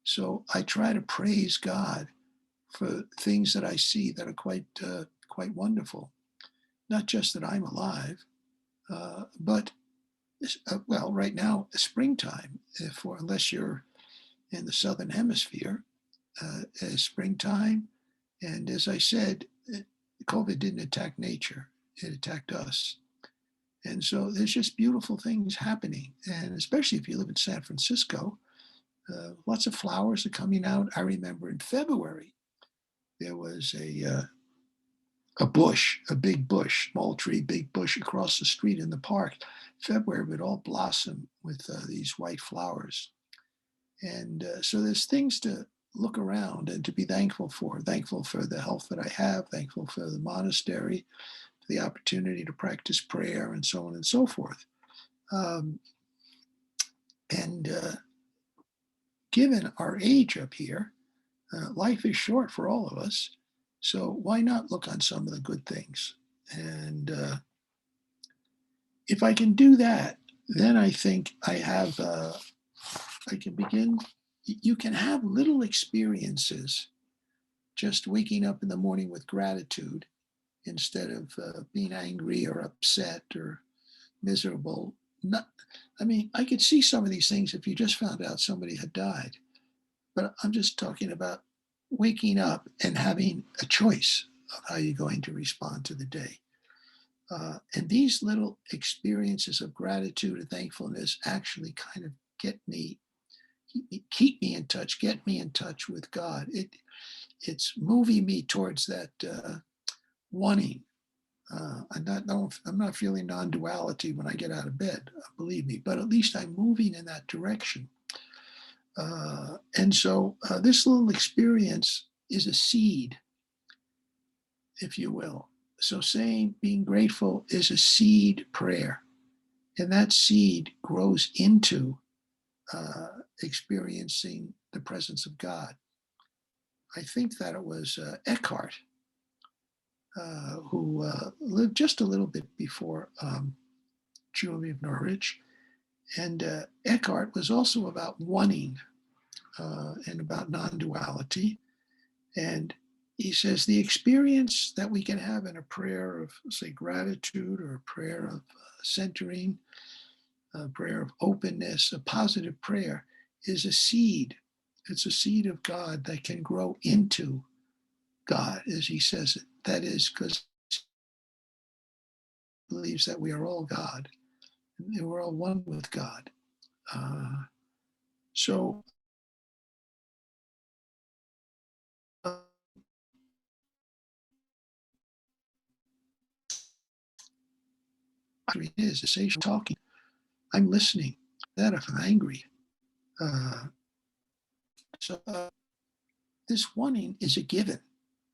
So I try to praise God for things that I see that are quite wonderful. Not just that I'm alive, but well, right now, springtime. Unless you're in the southern hemisphere, is springtime. And as I said, COVID didn't attack nature; it attacked us. And so there's just beautiful things happening, and especially if you live in San Francisco, lots of flowers are coming out. I remember in February there was a bush, a big bush, small tree, big bush across the street in the park. February would all blossom with these white flowers. And so there's things to look around and to be thankful for the health that I have, thankful for the monastery, for the opportunity to practice prayer and so on and so forth. And given our age up here, life is short for all of us. So why not look on some of the good things? And if I can do that, then I think I can begin. You can have little experiences just waking up in the morning with gratitude instead of being angry or upset or miserable. I could see some of these things if you just found out somebody had died. But I'm just talking about waking up and having a choice of how you're going to respond to the day. And these little experiences of gratitude and thankfulness actually kind of keep me in touch, get me in touch with God. It's moving me towards that wanting. I'm not feeling non-duality when I get out of bed, believe me, but at least I'm moving in that direction. And so this little experience is a seed, if you will. So being grateful is a seed prayer. And that seed grows into experiencing the presence of God. I think that it was Eckhart who lived just a little bit before Julian of Norwich. And Eckhart was also about wanting and about non-duality. And he says the experience that we can have in a prayer of, say, gratitude or a prayer of centering, a prayer of openness, a positive prayer, is a seed. It's a seed of God that can grow into God, as he says it. That is because he believes that we are all God and we're all one with God. So it is a sage talking. I'm listening. That if I'm angry. So this wanting is a given.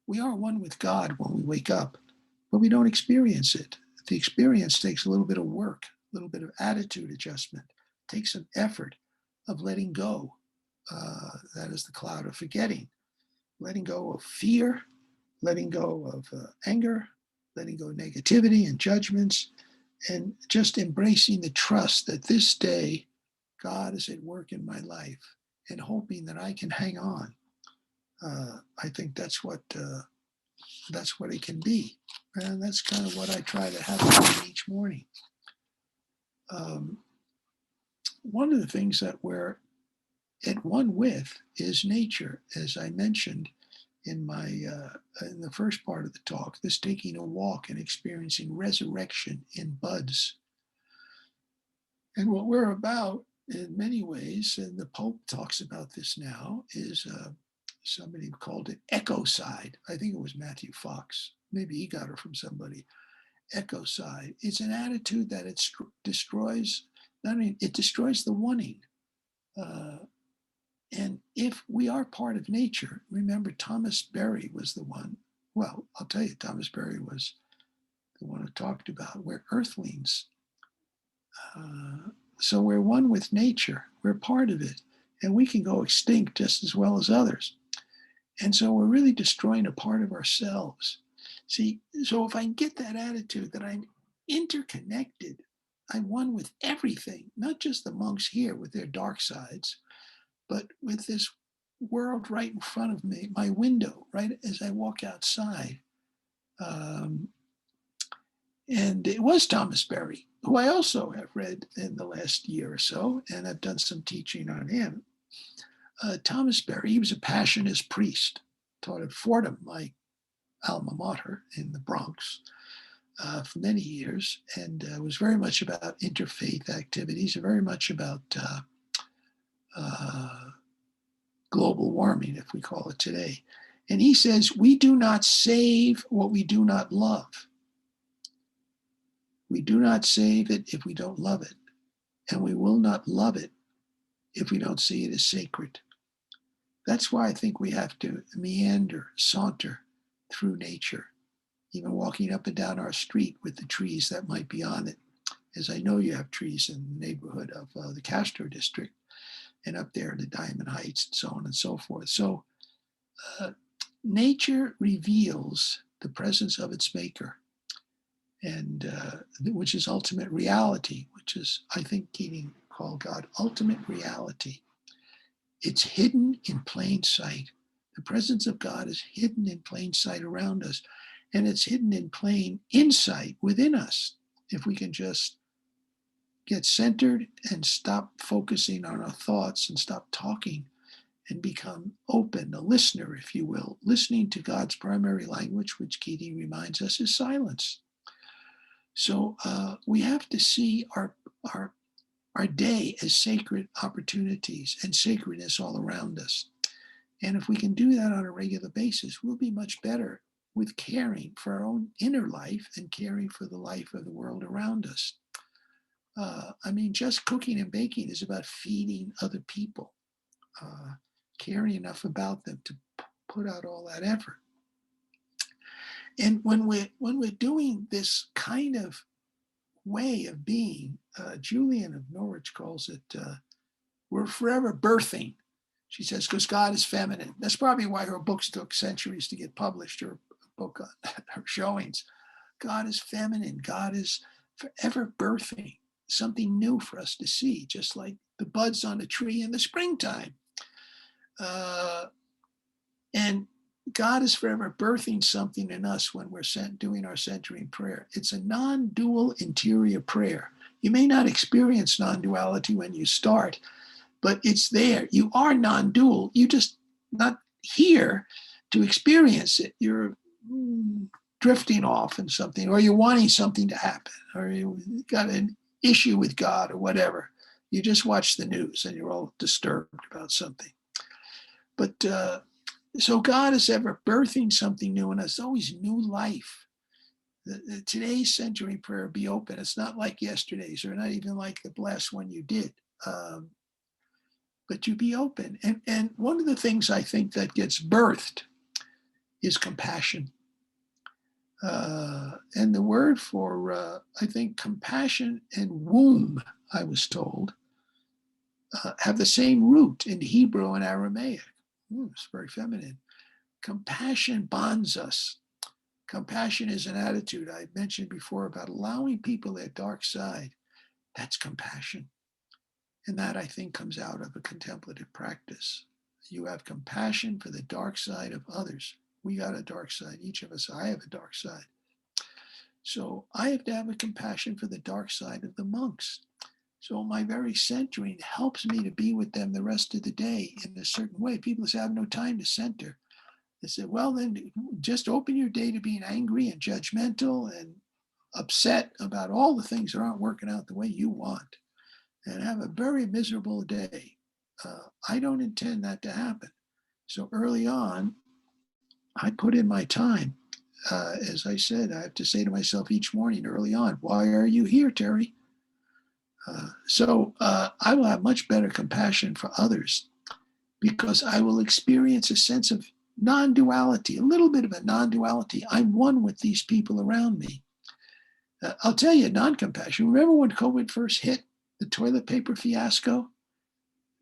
We are one with God when we wake up, but we don't experience it. The experience takes a little bit of work, a little bit of attitude adjustment, takes some effort of letting go. That is the cloud of forgetting, letting go of fear, letting go of anger, letting go of negativity and judgments, and just embracing the trust that this day God is at work in my life and hoping that I can hang on. I think that's what it can be. And that's kind of what I try to have each morning. One of the things that we're at one with is nature, as I mentioned in my in the first part of the talk. This taking a walk and experiencing resurrection in buds, and what we're about in many ways, and the Pope talks about this now, is somebody called it ecocide. I think it was Matthew Fox. Maybe he got it from somebody. Ecocide. It's an attitude that it destroys. I mean, it destroys the wanting. And if we are part of nature, remember Thomas Berry was the one. Well, I'll tell you, Thomas Berry was the one who talked about we're earthlings. So we're one with nature. We're part of it, and we can go extinct just as well as others. And so we're really destroying a part of ourselves. See, so if I get that attitude that I'm interconnected, I'm one with everything, not just the monks here with their dark sides, but with this world right in front of me, my window, right as I walk outside. And it was Thomas Berry, who I also have read in the last year or so, and I've done some teaching on him. Thomas Berry, he was a Passionist priest, taught at Fordham, my alma mater in the Bronx, for many years, and was very much about interfaith activities, very much about global warming, if we call it today. And he says, we do not save what we do not love. We do not save it if we don't love it. And we will not love it if we don't see it as sacred. That's why I think we have to meander, saunter through nature, even walking up and down our street with the trees that might be on it. As I know you have trees in the neighborhood of the Castro district and up there in the Diamond Heights and so on and so forth. So nature reveals the presence of its maker, and which is ultimate reality, which is, I think, Keating called God ultimate reality. It's hidden in plain sight. The presence of God is hidden in plain sight around us, and it's hidden in plain insight within us. If we can just get centered and stop focusing on our thoughts and stop talking and become open, a listener, if you will, listening to God's primary language, which Keating reminds us is silence. So we have to see our day as sacred opportunities and sacredness all around us. And if we can do that on a regular basis, we'll be much better with caring for our own inner life and caring for the life of the world around us. I mean, just cooking and baking is about feeding other people, caring enough about them to put out all that effort. And when we're doing this kind of way of being, Julian of Norwich calls it, we're forever birthing. She says, because God is feminine. That's probably why her books took centuries to get published, her book on her showings. God is feminine. God is forever birthing something new for us to see, just like the buds on a tree in the springtime. And God is forever birthing something in us when we're doing our centering prayer. It's a non-dual interior prayer. You may not experience non-duality when you start, but it's there. You are non-dual. You just not here to experience it. You're drifting off in something, or you're wanting something to happen, or you got an issue with God or whatever. You just watch the news and you're all disturbed about something. But so God is ever birthing something new in us, always new life. Today's century prayer, be open. It's not like yesterday's, or not even like the last one you did. But you be open. And one of the things I think that gets birthed is compassion. And the word for, I think, compassion and womb, I was told, have the same root in Hebrew and Aramaic. It's very feminine. Compassion bonds us. Compassion is an attitude I mentioned before about allowing people their dark side. That's compassion. And that, I think, comes out of a contemplative practice. You have compassion for the dark side of others. We got a dark side, each of us. I have a dark side. So I have to have a compassion for the dark side of the monks. So my very centering helps me to be with them the rest of the day in a certain way. People say, I have no time to center. They said, well, then just open your day to being angry and judgmental and upset about all the things that aren't working out the way you want, and have a very miserable day. I don't intend that to happen. So early on, I put in my time. As I said, I have to say to myself each morning early on, why are you here, Terry? So I will have much better compassion for others because I will experience a sense of non-duality, a little bit of a non-duality. I'm one with these people around me. I'll tell you, non-compassion. Remember when COVID first hit, the toilet paper fiasco?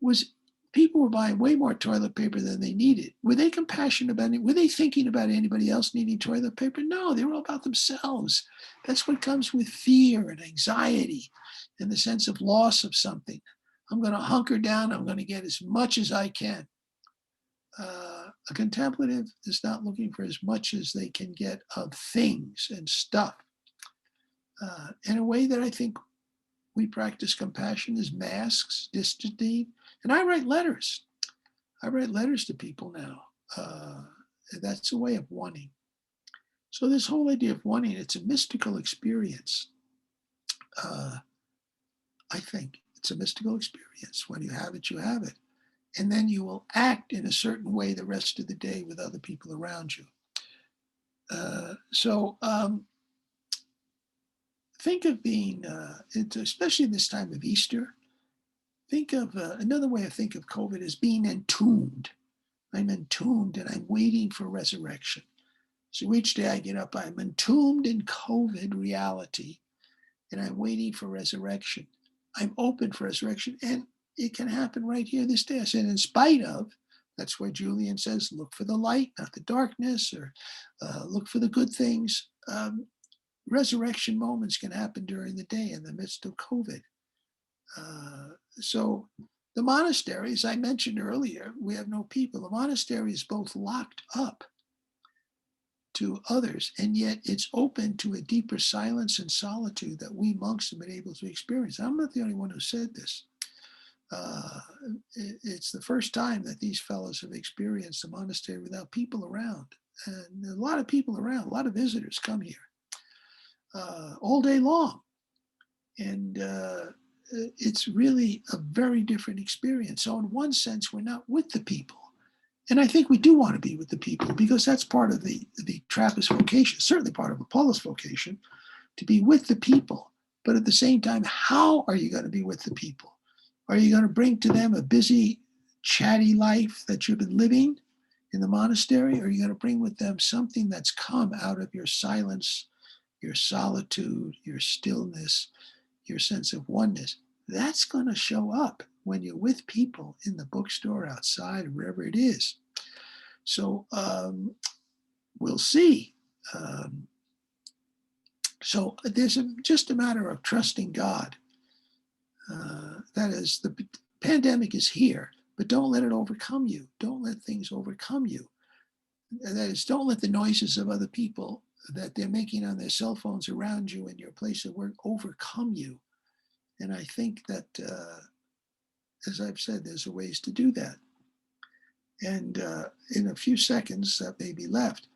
Was people were buying way more toilet paper than they needed. Were they compassionate about it? Were they thinking about anybody else needing toilet paper? No, they were all about themselves. That's what comes with fear and anxiety and the sense of loss of something. I'm going to hunker down. I'm going to get as much as I can. A contemplative is not looking for as much as they can get of things and stuff. In a way that I think we practice compassion is masks, distancing. And I write letters. I write letters to people now. That's a way of wanting. So this whole idea of wanting, it's a mystical experience. I think it's a mystical experience. When you have it, you have it. And then you will act in a certain way the rest of the day with other people around you. So think of being, especially this time of Easter, think of another way to think of COVID is being entombed. I'm entombed and I'm waiting for resurrection. So each day I get up, I'm entombed in COVID reality and I'm waiting for resurrection. I'm open for resurrection and it can happen right here this day. I said, in spite of, that's why Julian says, look for the light, not the darkness, or look for the good things. Resurrection moments can happen during the day in the midst of COVID. So the monastery, as I mentioned earlier, we have no people. The monastery is both locked up to others, and yet it's open to a deeper silence and solitude that we monks have been able to experience. I'm not the only one who said this. It's the first time that these fellows have experienced a monastery without people around. And a lot of people around, a lot of visitors come here all day long. And it's really a very different experience. So in one sense, we're not with the people. And I think we do want to be with the people because that's part of the Trappist vocation, certainly part of Apollo's vocation, to be with the people. But at the same time, how are you going to be with the people? Are you going to bring to them a busy, chatty life that you've been living in the monastery? Or are you going to bring with them something that's come out of your silence, your solitude, your stillness, your sense of oneness? That's going to show up when you're with people in the bookstore, outside, or wherever it is. So we'll see. So there's just a matter of trusting God. That is, the pandemic is here, but don't let it overcome you. Don't let things overcome you. That is, don't let the noises of other people that they're making on their cell phones around you in your place of work overcome you. And I think that as I've said, there's a ways to do that. And in a few seconds that may be left,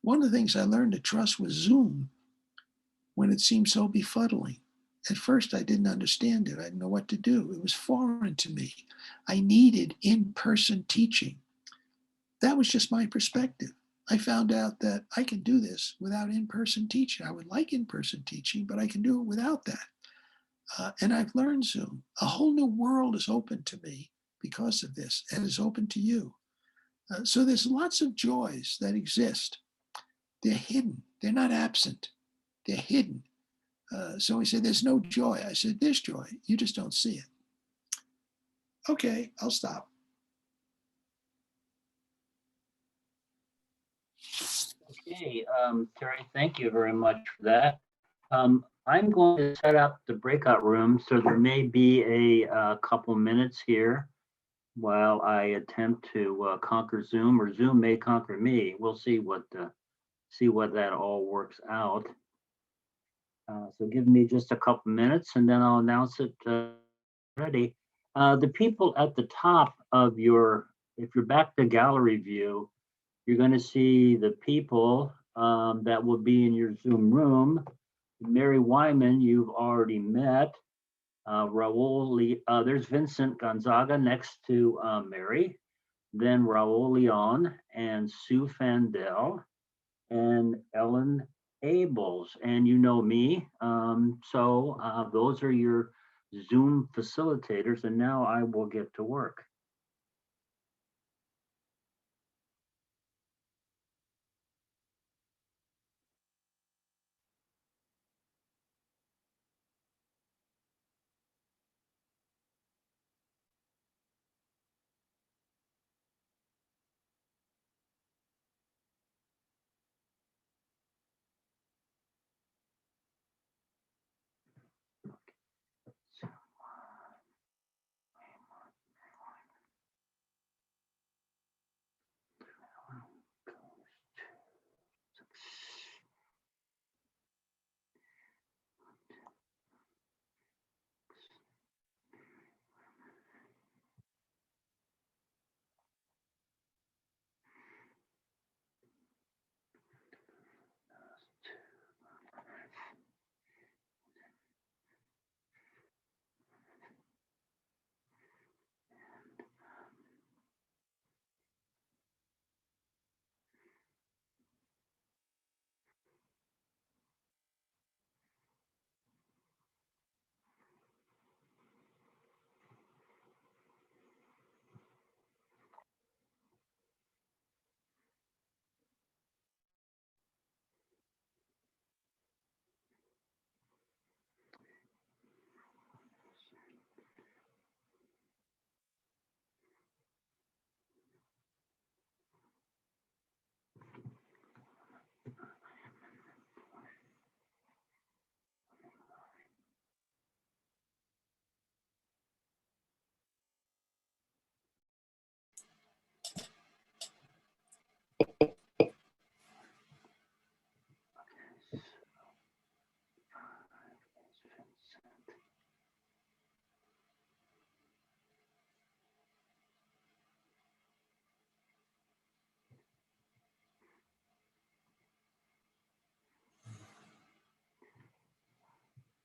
one of the things I learned to trust was Zoom when it seemed so befuddling. At first, I didn't understand it. I didn't know what to do. It was foreign to me. I needed in-person teaching. That was just my perspective. I found out that I can do this without in-person teaching. I would like in-person teaching, but I can do it without that. And I've learned Zoom. A whole new world is open to me because of this, and is open to you. So there's lots of joys that exist. They're hidden. They're not absent. They're hidden. So he said, there's no joy. I said, there's joy. You just don't see it. Okay, I'll stop. Okay, Terry, thank you very much for that. I'm going to set up the breakout room, so there may be a couple minutes here while I attempt to conquer Zoom, or Zoom may conquer me. We'll see what that all works out. So give me just a couple minutes, and then I'll announce it ready. The people at the top of if you're back to gallery view, you're going to see the people that will be in your Zoom room. Mary Wyman, you've already met. Raul, there's Vincent Gonzaga next to Mary. Then Raul Leon and Sue Fandel and Ellen Abels. And you know me. So those are your Zoom facilitators. And now I will get to work.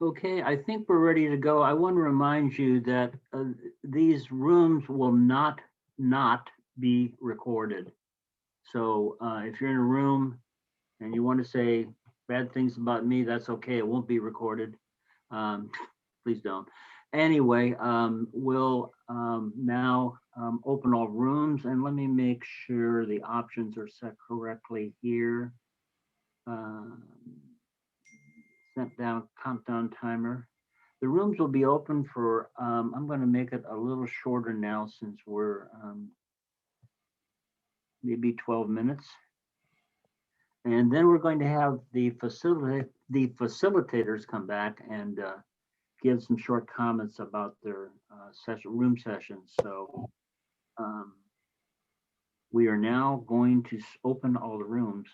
Okay, I think we're ready to go. I want to remind you that these rooms will not be recorded. So if you're in a room and you want to say bad things about me, that's okay. It won't be recorded. Please don't. Anyway, we'll now open all rooms, and let me make sure the options are set correctly here. Set down countdown timer. The rooms will be open for, I'm going to make it a little shorter now since we're maybe 12 minutes. And then we're going to have the facilitators come back and give some short comments about their room sessions. So we are now going to open all the rooms.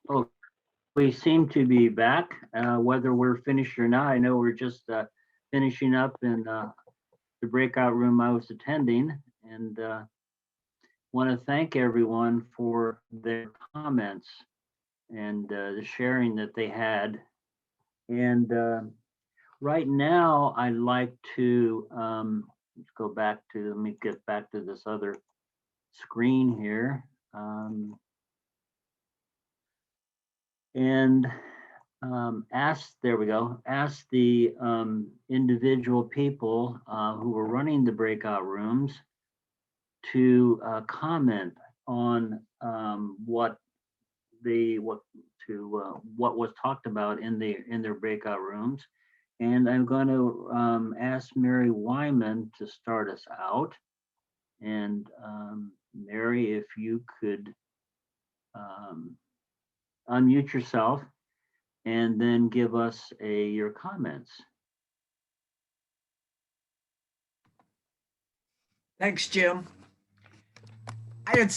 Oh, we seem to be back, whether we're finished or not. I know we're just finishing up in the breakout room I was attending, and want to thank everyone for their comments and the sharing that they had. And right now, I'd like to let's go back to, let me get back to this other screen here. And ask, there we go, ask the individual people who were running the breakout rooms to comment on what was talked about in their breakout rooms. And I'm going to ask Mary Wyman to start us out. And Mary, if you could unmute yourself and then give us your comments. Thanks, Jim. I had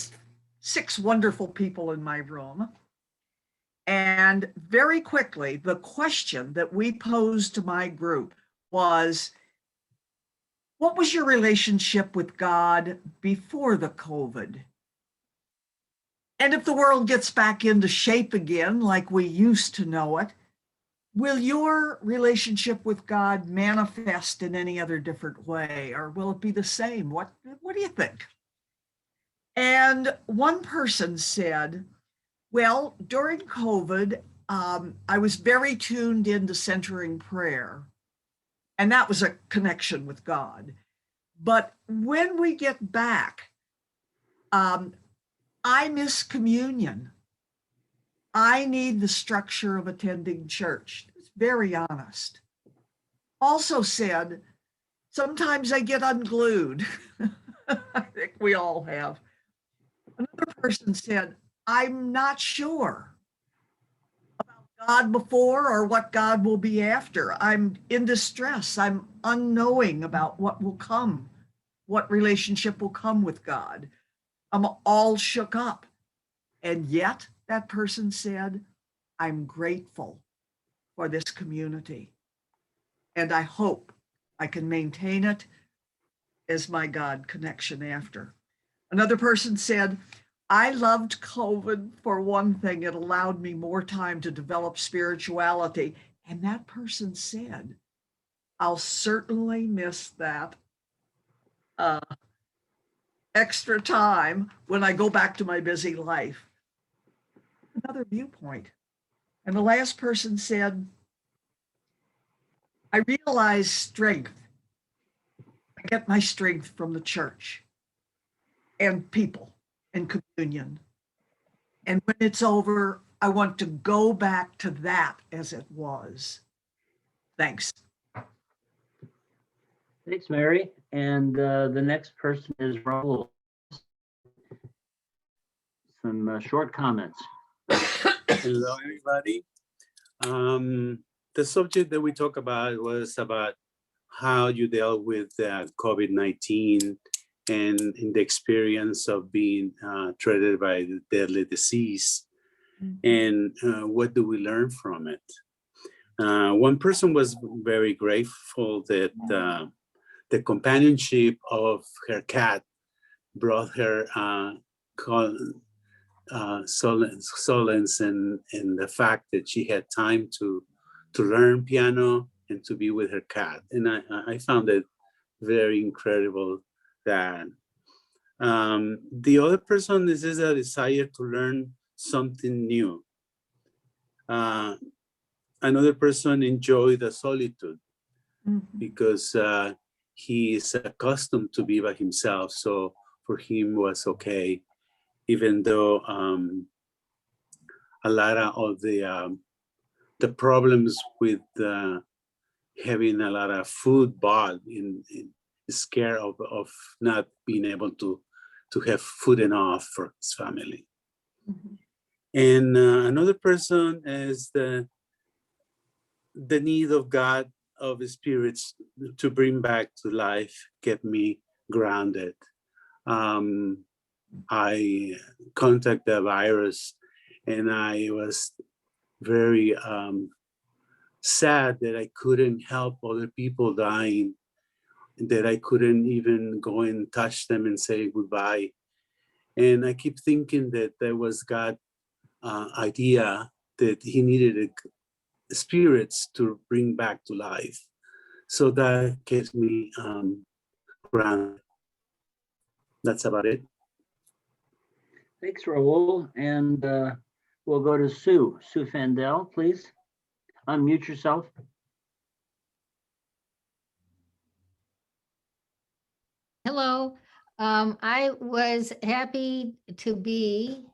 6 wonderful people in my room. And very quickly, the question that we posed to my group was, what was your relationship with God before the COVID? And if the world gets back into shape again, like we used to know it, will your relationship with God manifest in any other different way, or will it be the same? What do you think? And one person said, well, during COVID, I was very tuned into centering prayer, and that was a connection with God. But when we get back, I miss communion. I need the structure of attending church. It's very honest. Also said, sometimes I get unglued. I think we all have. Another person said, I'm not sure about God before or what God will be after. I'm in distress. I'm unknowing about what will come, what relationship will come with God. I'm all shook up. And yet, that person said, I'm grateful for this community. And I hope I can maintain it as my God connection after. Another person said, I loved COVID for one thing. It allowed me more time to develop spirituality. And that person said, I'll certainly miss that extra time when I go back to my busy life. Another viewpoint. And the last person said, I realize strength. I get my strength from the church and people and communion. And when it's over, I want to go back to that as it was. Thanks. Thanks, Mary. And the next person is Raul. Some short comments. Hello, everybody. The subject that we talked about was about how you dealt with COVID-19 and in the experience of being treated by the deadly disease. And what do we learn from it? One person was very grateful that the companionship of her cat brought her solace and the fact that she had time to learn piano and to be with her cat. And I found it very incredible that the other person is a desire to learn something new. Another person enjoyed the solitude because he is accustomed to be by himself. So for him was okay, even though a lot of the problems with having a lot of food bought in scare of not being able to have food enough for his family. And another person is the need of God, of the spirits to bring back to life, kept me grounded. I contact the virus And I was very sad that I couldn't help other people dying, that I couldn't even go and touch them and say goodbye. And I keep thinking that that was God's idea, that he needed spirits to bring back to life. So that keeps me grounded. That's about it. Thanks, Raul. And we'll go to Sue. Sue Fandel, please. Unmute yourself. Hello. I was happy to be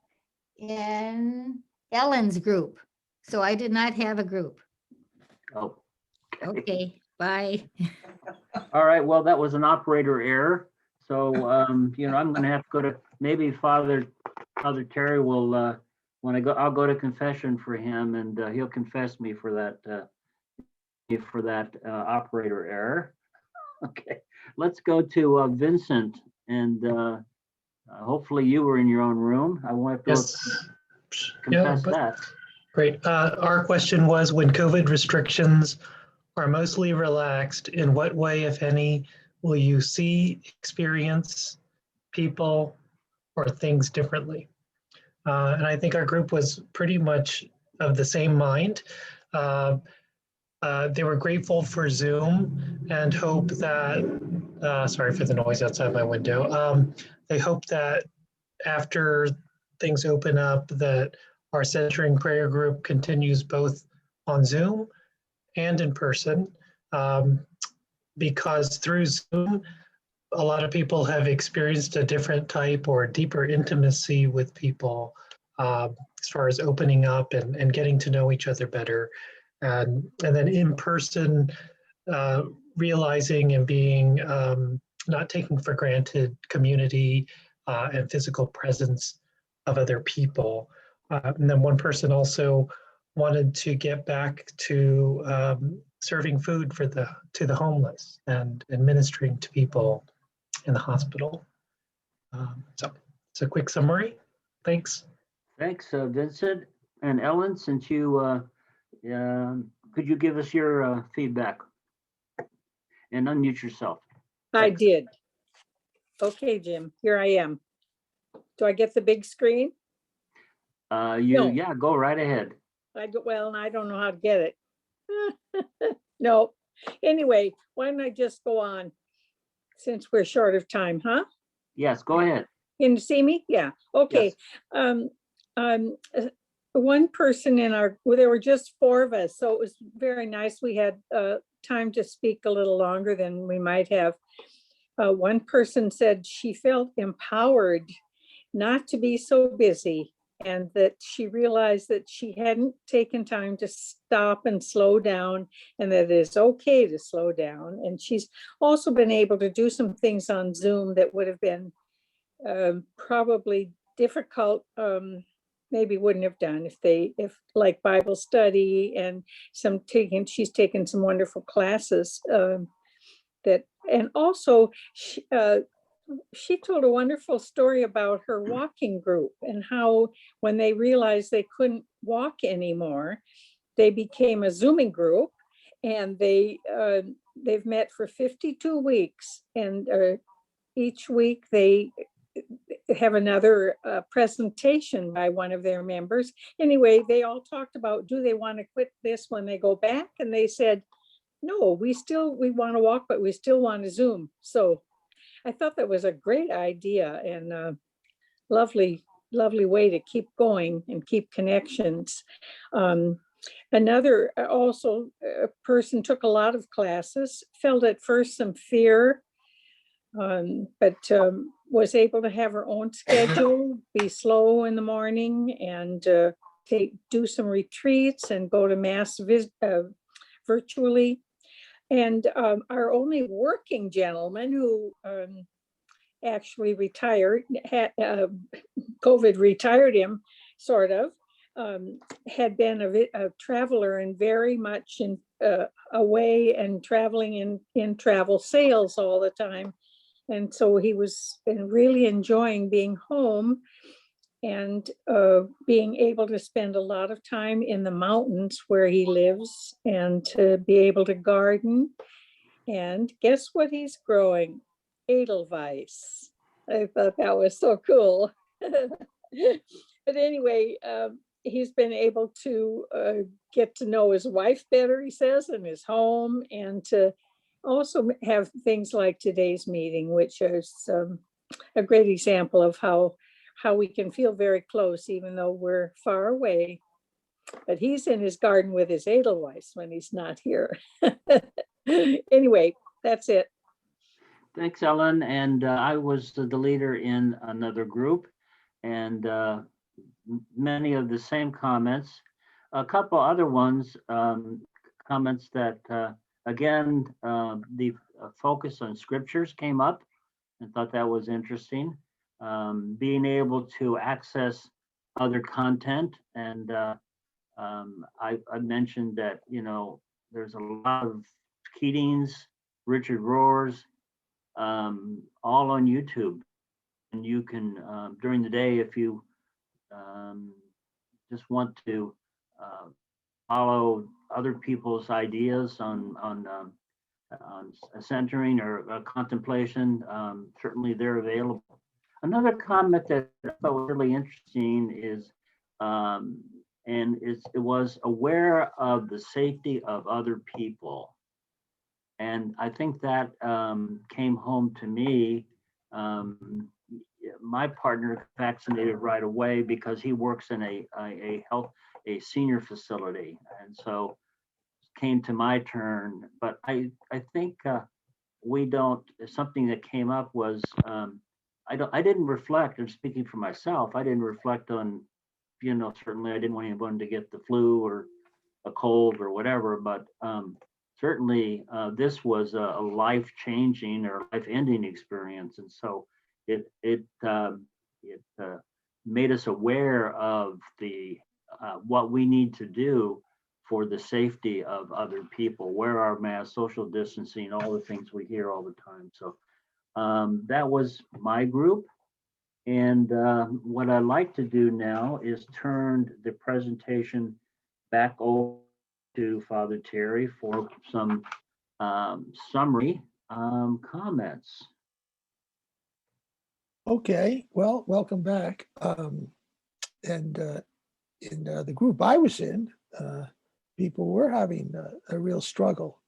in Ellen's group, so I did not have a group. Oh, Okay, bye. all right. Well, that was an operator error. So, I'm going to have to go to, maybe Father Terry will, when I'll go to confession for him, and he'll confess me for that operator error. Okay, let's go to Vincent, and hopefully you were in your own room. I won't have to Yes. confess that. Great. Our question was, when COVID restrictions are mostly relaxed, in what way, if any, will you see, experience people or things differently? And I think our group was pretty much of the same mind. They were grateful for Zoom and hope that, sorry for the noise outside my window. They hope that after things open up, that our centering prayer group continues both on Zoom and in person, because through Zoom, a lot of people have experienced a different type or deeper intimacy with people, as far as opening up and getting to know each other better. And then in person, realizing and being, not taking for granted community and physical presence of other people. And then one person also wanted to get back to serving food to the homeless and ministering to people in the hospital. So it's a quick summary. Thanks. Thanks, Vincent. And Ellen, since you, could you give us your feedback and unmute yourself? I did. Okay, Jim, here I am. Do I get the big screen? No. Yeah, go right ahead. Well, I don't know how to get it. No. Anyway, why don't I just go on since we're short of time, huh? Yes, go ahead. Can you see me? Yeah. Okay. Yes. One person there were just four of us, so it was very nice. We had time to speak a little longer than we might have. One person said she felt empowered not to be so busy, and that she realized that she hadn't taken time to stop and slow down, and that it's okay to slow down. And she's also been able to do some things on Zoom that would have been probably difficult, maybe wouldn't have done if like Bible study and she's taken some wonderful classes and also she told a wonderful story about her walking group and how when they realized they couldn't walk anymore, they became a Zooming group, and they've met for 52 weeks, and each week they have another presentation by one of their members. Anyway, they all talked about, do they want to quit this when they go back? And they said, no, we want to walk, but we still want to Zoom. So I thought that was a great idea and a lovely way to keep going and keep connections. Another also a person took a lot of classes, felt at first some fear, but was able to have her own schedule, be slow in the morning, and do some retreats and go to mass virtually. And our only working gentleman who actually retired, COVID retired him, sort of, had been a traveler and very much away and traveling in travel sales all the time. And so he was really enjoying being home. and being able to spend a lot of time in the mountains where he lives and to be able to garden. And guess what he's growing? Edelweiss. I thought that was so cool. But anyway, he's been able to get to know his wife better, he says, and his home, and to also have things like today's meeting, which is a great example of how we can feel very close, even though we're far away. But he's in his garden with his Edelweiss when he's not here. Anyway, that's it. Thanks, Ellen. And I was the leader in another group, and many of the same comments. A couple other ones, comments that, again, the focus on scriptures came up, and thought that was interesting. Being able to access other content, and I mentioned that, there's a lot of Keatings, Richard Rohr's, all on YouTube. And you can, during the day, if you just want to follow other people's ideas on centering or contemplation, certainly they're available. Another comment that I thought was really interesting is, it was aware of the safety of other people. And I think that came home to me. My partner vaccinated right away because he works in a senior facility, and so came to my turn. But I think we don't. Something that came up was I didn't reflect. I'm speaking for myself. I didn't reflect on, certainly I didn't want anyone to get the flu or a cold or whatever, but certainly this was a life-changing or life-ending experience, and so it made us aware of the what we need to do for the safety of other people. Wear our masks, social distancing, all the things we hear all the time. So that was my group. And what I'd like to do now is turn the presentation back over to Father Terry for some summary comments. Okay, well, welcome back. And in the group I was in, people were having a real struggle,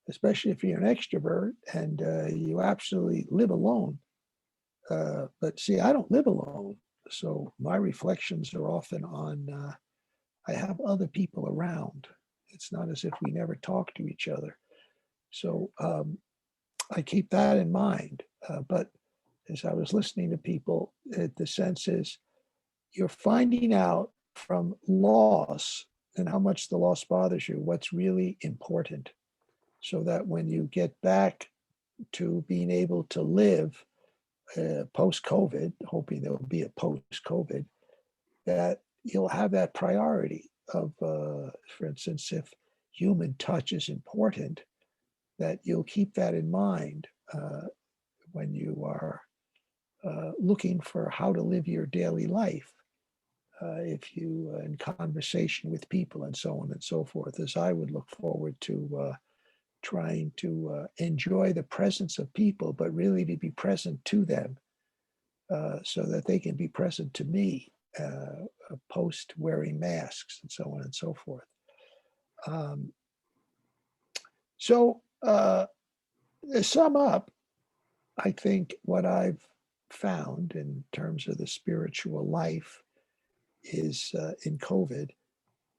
especially if you're an extrovert and you absolutely live alone. But see, I don't live alone. So my reflections are often on, I have other people around. It's not as if we never talk to each other. So I keep that in mind. But as I was listening to people, the sense is you're finding out from loss and how much the loss bothers you, what's really important, so that when you get back to being able to live post-COVID, hoping there will be a post-COVID, that you'll have that priority of, for instance, if human touch is important, that you'll keep that in mind when you are looking for how to live your daily life. If you in conversation with people and so on and so forth, as I would look forward to trying to enjoy the presence of people, but really to be present to them so that they can be present to me post wearing masks and so on and so forth. So to sum up, I think what I've found in terms of the spiritual life is in COVID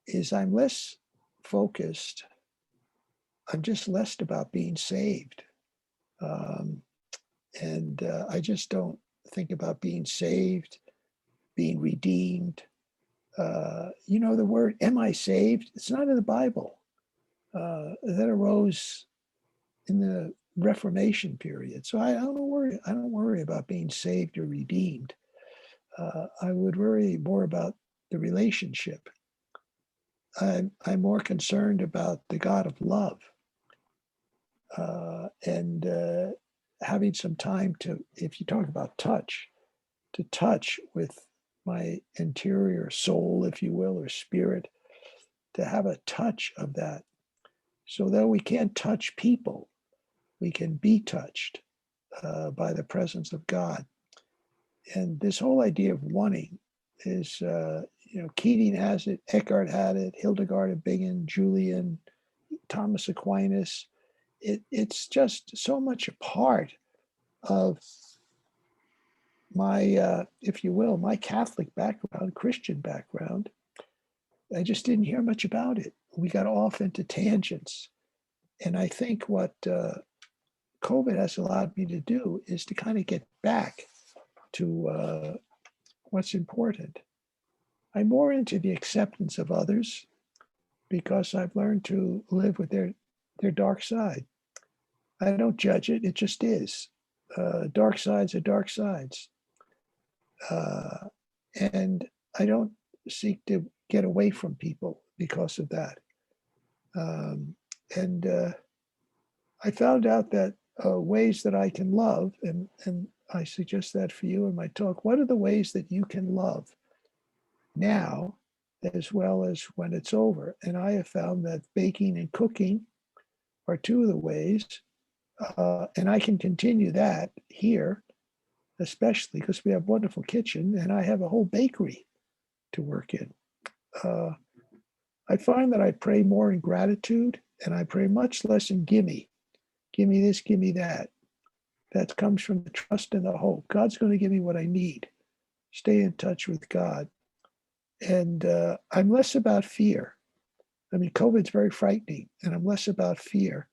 is I'm less focused. I'm just less about being saved. And I just don't think about being saved, being redeemed. The word, am I saved? It's not in the Bible. That arose in the Reformation period. So I don't worry about being saved or redeemed. I would worry more about the relationship. I'm more concerned about the God of love and having some time to, if you talk about touch, to touch with my interior soul, if you will, or spirit, to have a touch of that. So though we can't touch people, we can be touched by the presence of God. And this whole idea of wanting is, Keating has it, Eckhart had it, Hildegard of Bingen, Julian, Thomas Aquinas. It's just so much a part of my, if you will, my Catholic background, Christian background. I just didn't hear much about it. We got off into tangents. And I think what COVID has allowed me to do is to kind of get back to what's important. I'm more into the acceptance of others because I've learned to live with their dark side. I don't judge it, it just is. Dark sides are dark sides. And I don't seek to get away from people because of that. And I found out that ways that I can love, and I suggest that for you in my talk, what are the ways that you can love now as well as when it's over? And I have found that baking and cooking are two of the ways. And I can continue that here, especially because we have a wonderful kitchen and I have a whole bakery to work in. I find that I pray more in gratitude and I pray much less in gimme. Give me this, give me that. That comes from the trust and the hope. God's going to give me what I need. Stay in touch with God. And I'm less about fear. I mean, COVID's very frightening, and I'm less about fear,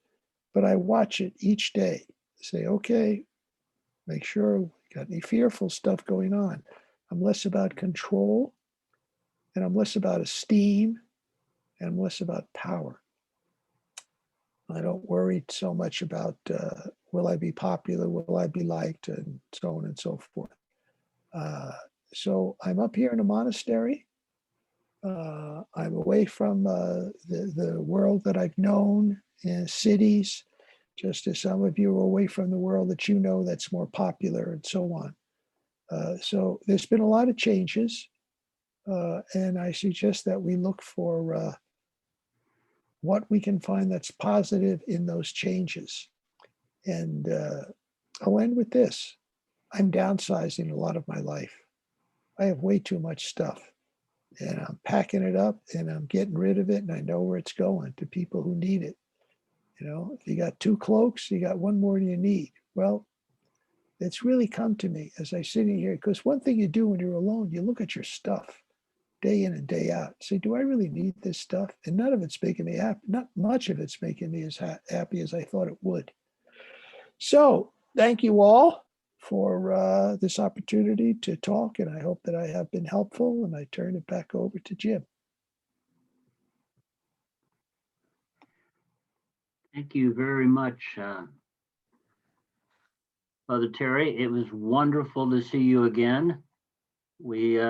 but I watch it each day. Say, okay, make sure we got any fearful stuff going on. I'm less about control, and I'm less about esteem, and I'm less about power. I don't worry so much about will I be popular, will I be liked, and so on and so forth. So I'm up here in a monastery. I'm away from the world that I've known in cities, just as some of you are away from the world that you know that's more popular and so on. So there's been a lot of changes, and I suggest that we look for what we can find that's positive in those changes. And I'll end with this. I'm downsizing a lot of my life. I have way too much stuff. And I'm packing it up and I'm getting rid of it, and I know where it's going to people who need it. If you got 2 cloaks, you got one more than you need. Well, it's really come to me as I sit in here, because one thing you do when you're alone, you look at your stuff day in and day out. Say, do I really need this stuff? And none of it's making me happy. Not much of it's making me as happy as I thought it would. So thank you all for this opportunity to talk, and I hope that I have been helpful, and I turn it back over to Jim. Thank you very much, Father Terry. It was wonderful to see you again. We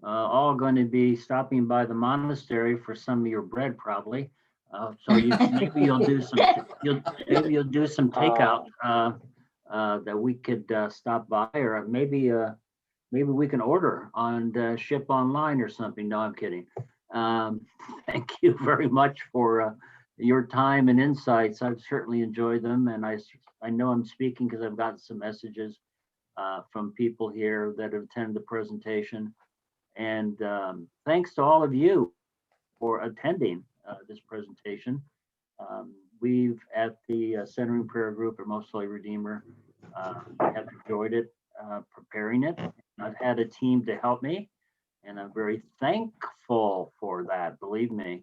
all going to be stopping by the monastery for some of your bread, probably. So maybe you'll do some takeout that we could stop by, or maybe we can order on ship online or something. No, I'm kidding. Thank you very much for your time and insights. I've certainly enjoyed them, and I know I'm speaking because I've gotten some messages from people here that have attended the presentation. And thanks to all of you for attending this presentation. We've at the Centering Prayer Group at Most Holy Redeemer have enjoyed it, preparing it. I've had a team to help me, and I'm very thankful for that, believe me.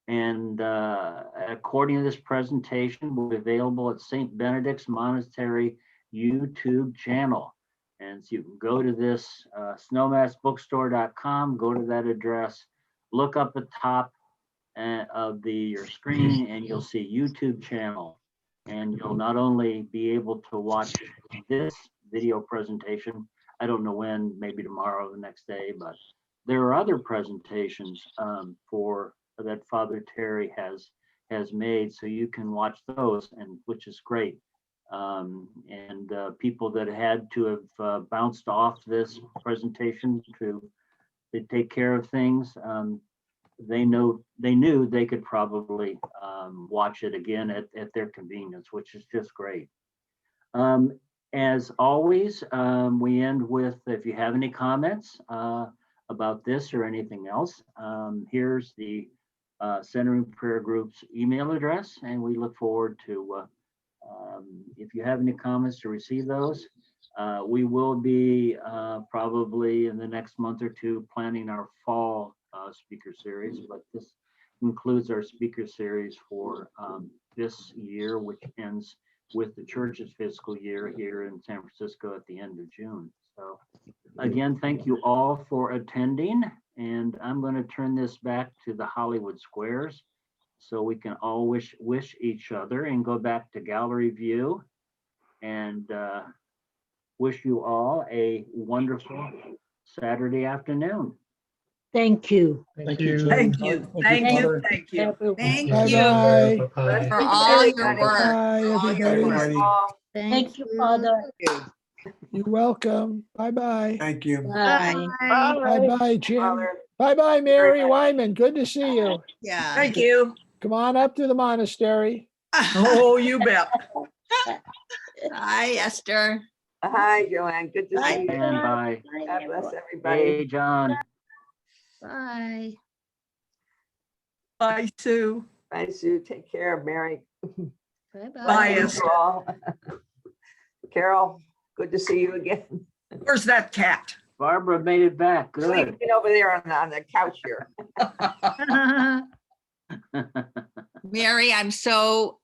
And according to this presentation, will be available at St. Benedict's Monastery YouTube channel. And so you can go to this snowmassbookstore.com, go to that address, look up the top of your screen, and you'll see YouTube channel. And you'll not only be able to watch this video presentation, I don't know when, maybe tomorrow or the next day, but there are other presentations that Father Terry has made, so you can watch those, and which is great. And people that had to have bounced off this presentation to take care of things, they knew they could probably watch it again at their convenience, which is just great. As always, we end with, if you have any comments about this or anything else, here's the Centering Prayer Group's email address, and we look forward to, if you have any comments, to receive those. We will be probably in the next month or two planning our fall speaker series, but this includes our speaker series for this year, which ends with the church's fiscal year here in San Francisco at the end of June. So again, thank you all for attending, and I'm going to turn this back to the Hollywood Squares so we can all wish each other and go back to gallery view and wish you all a wonderful Saturday afternoon. Thank you. Thank you. Thank you, thank you, Father. thank you. Thank Bye you. bye. Bye-bye. For all your Bye, work. Bye, all your everybody. work. Thank you, Father. You're welcome. Bye bye. Thank you. Bye. Bye bye, Jim. Bye bye, Mary Wyman. Good to see you. Yeah. Thank you. Come on up to the monastery. Oh, you bet. Hi, Esther. Hi, Joanne. Good to see you. And bye. God bless everybody. Hey, John. Bye. Bye, Sue. Bye, Sue. Take care, Mary. Bye-bye. Bye, You Esther. all. Carol, good to see you again. Where's that cat? Barbara made it back. Good. Sleeping over there on the couch here. Mary, I'm so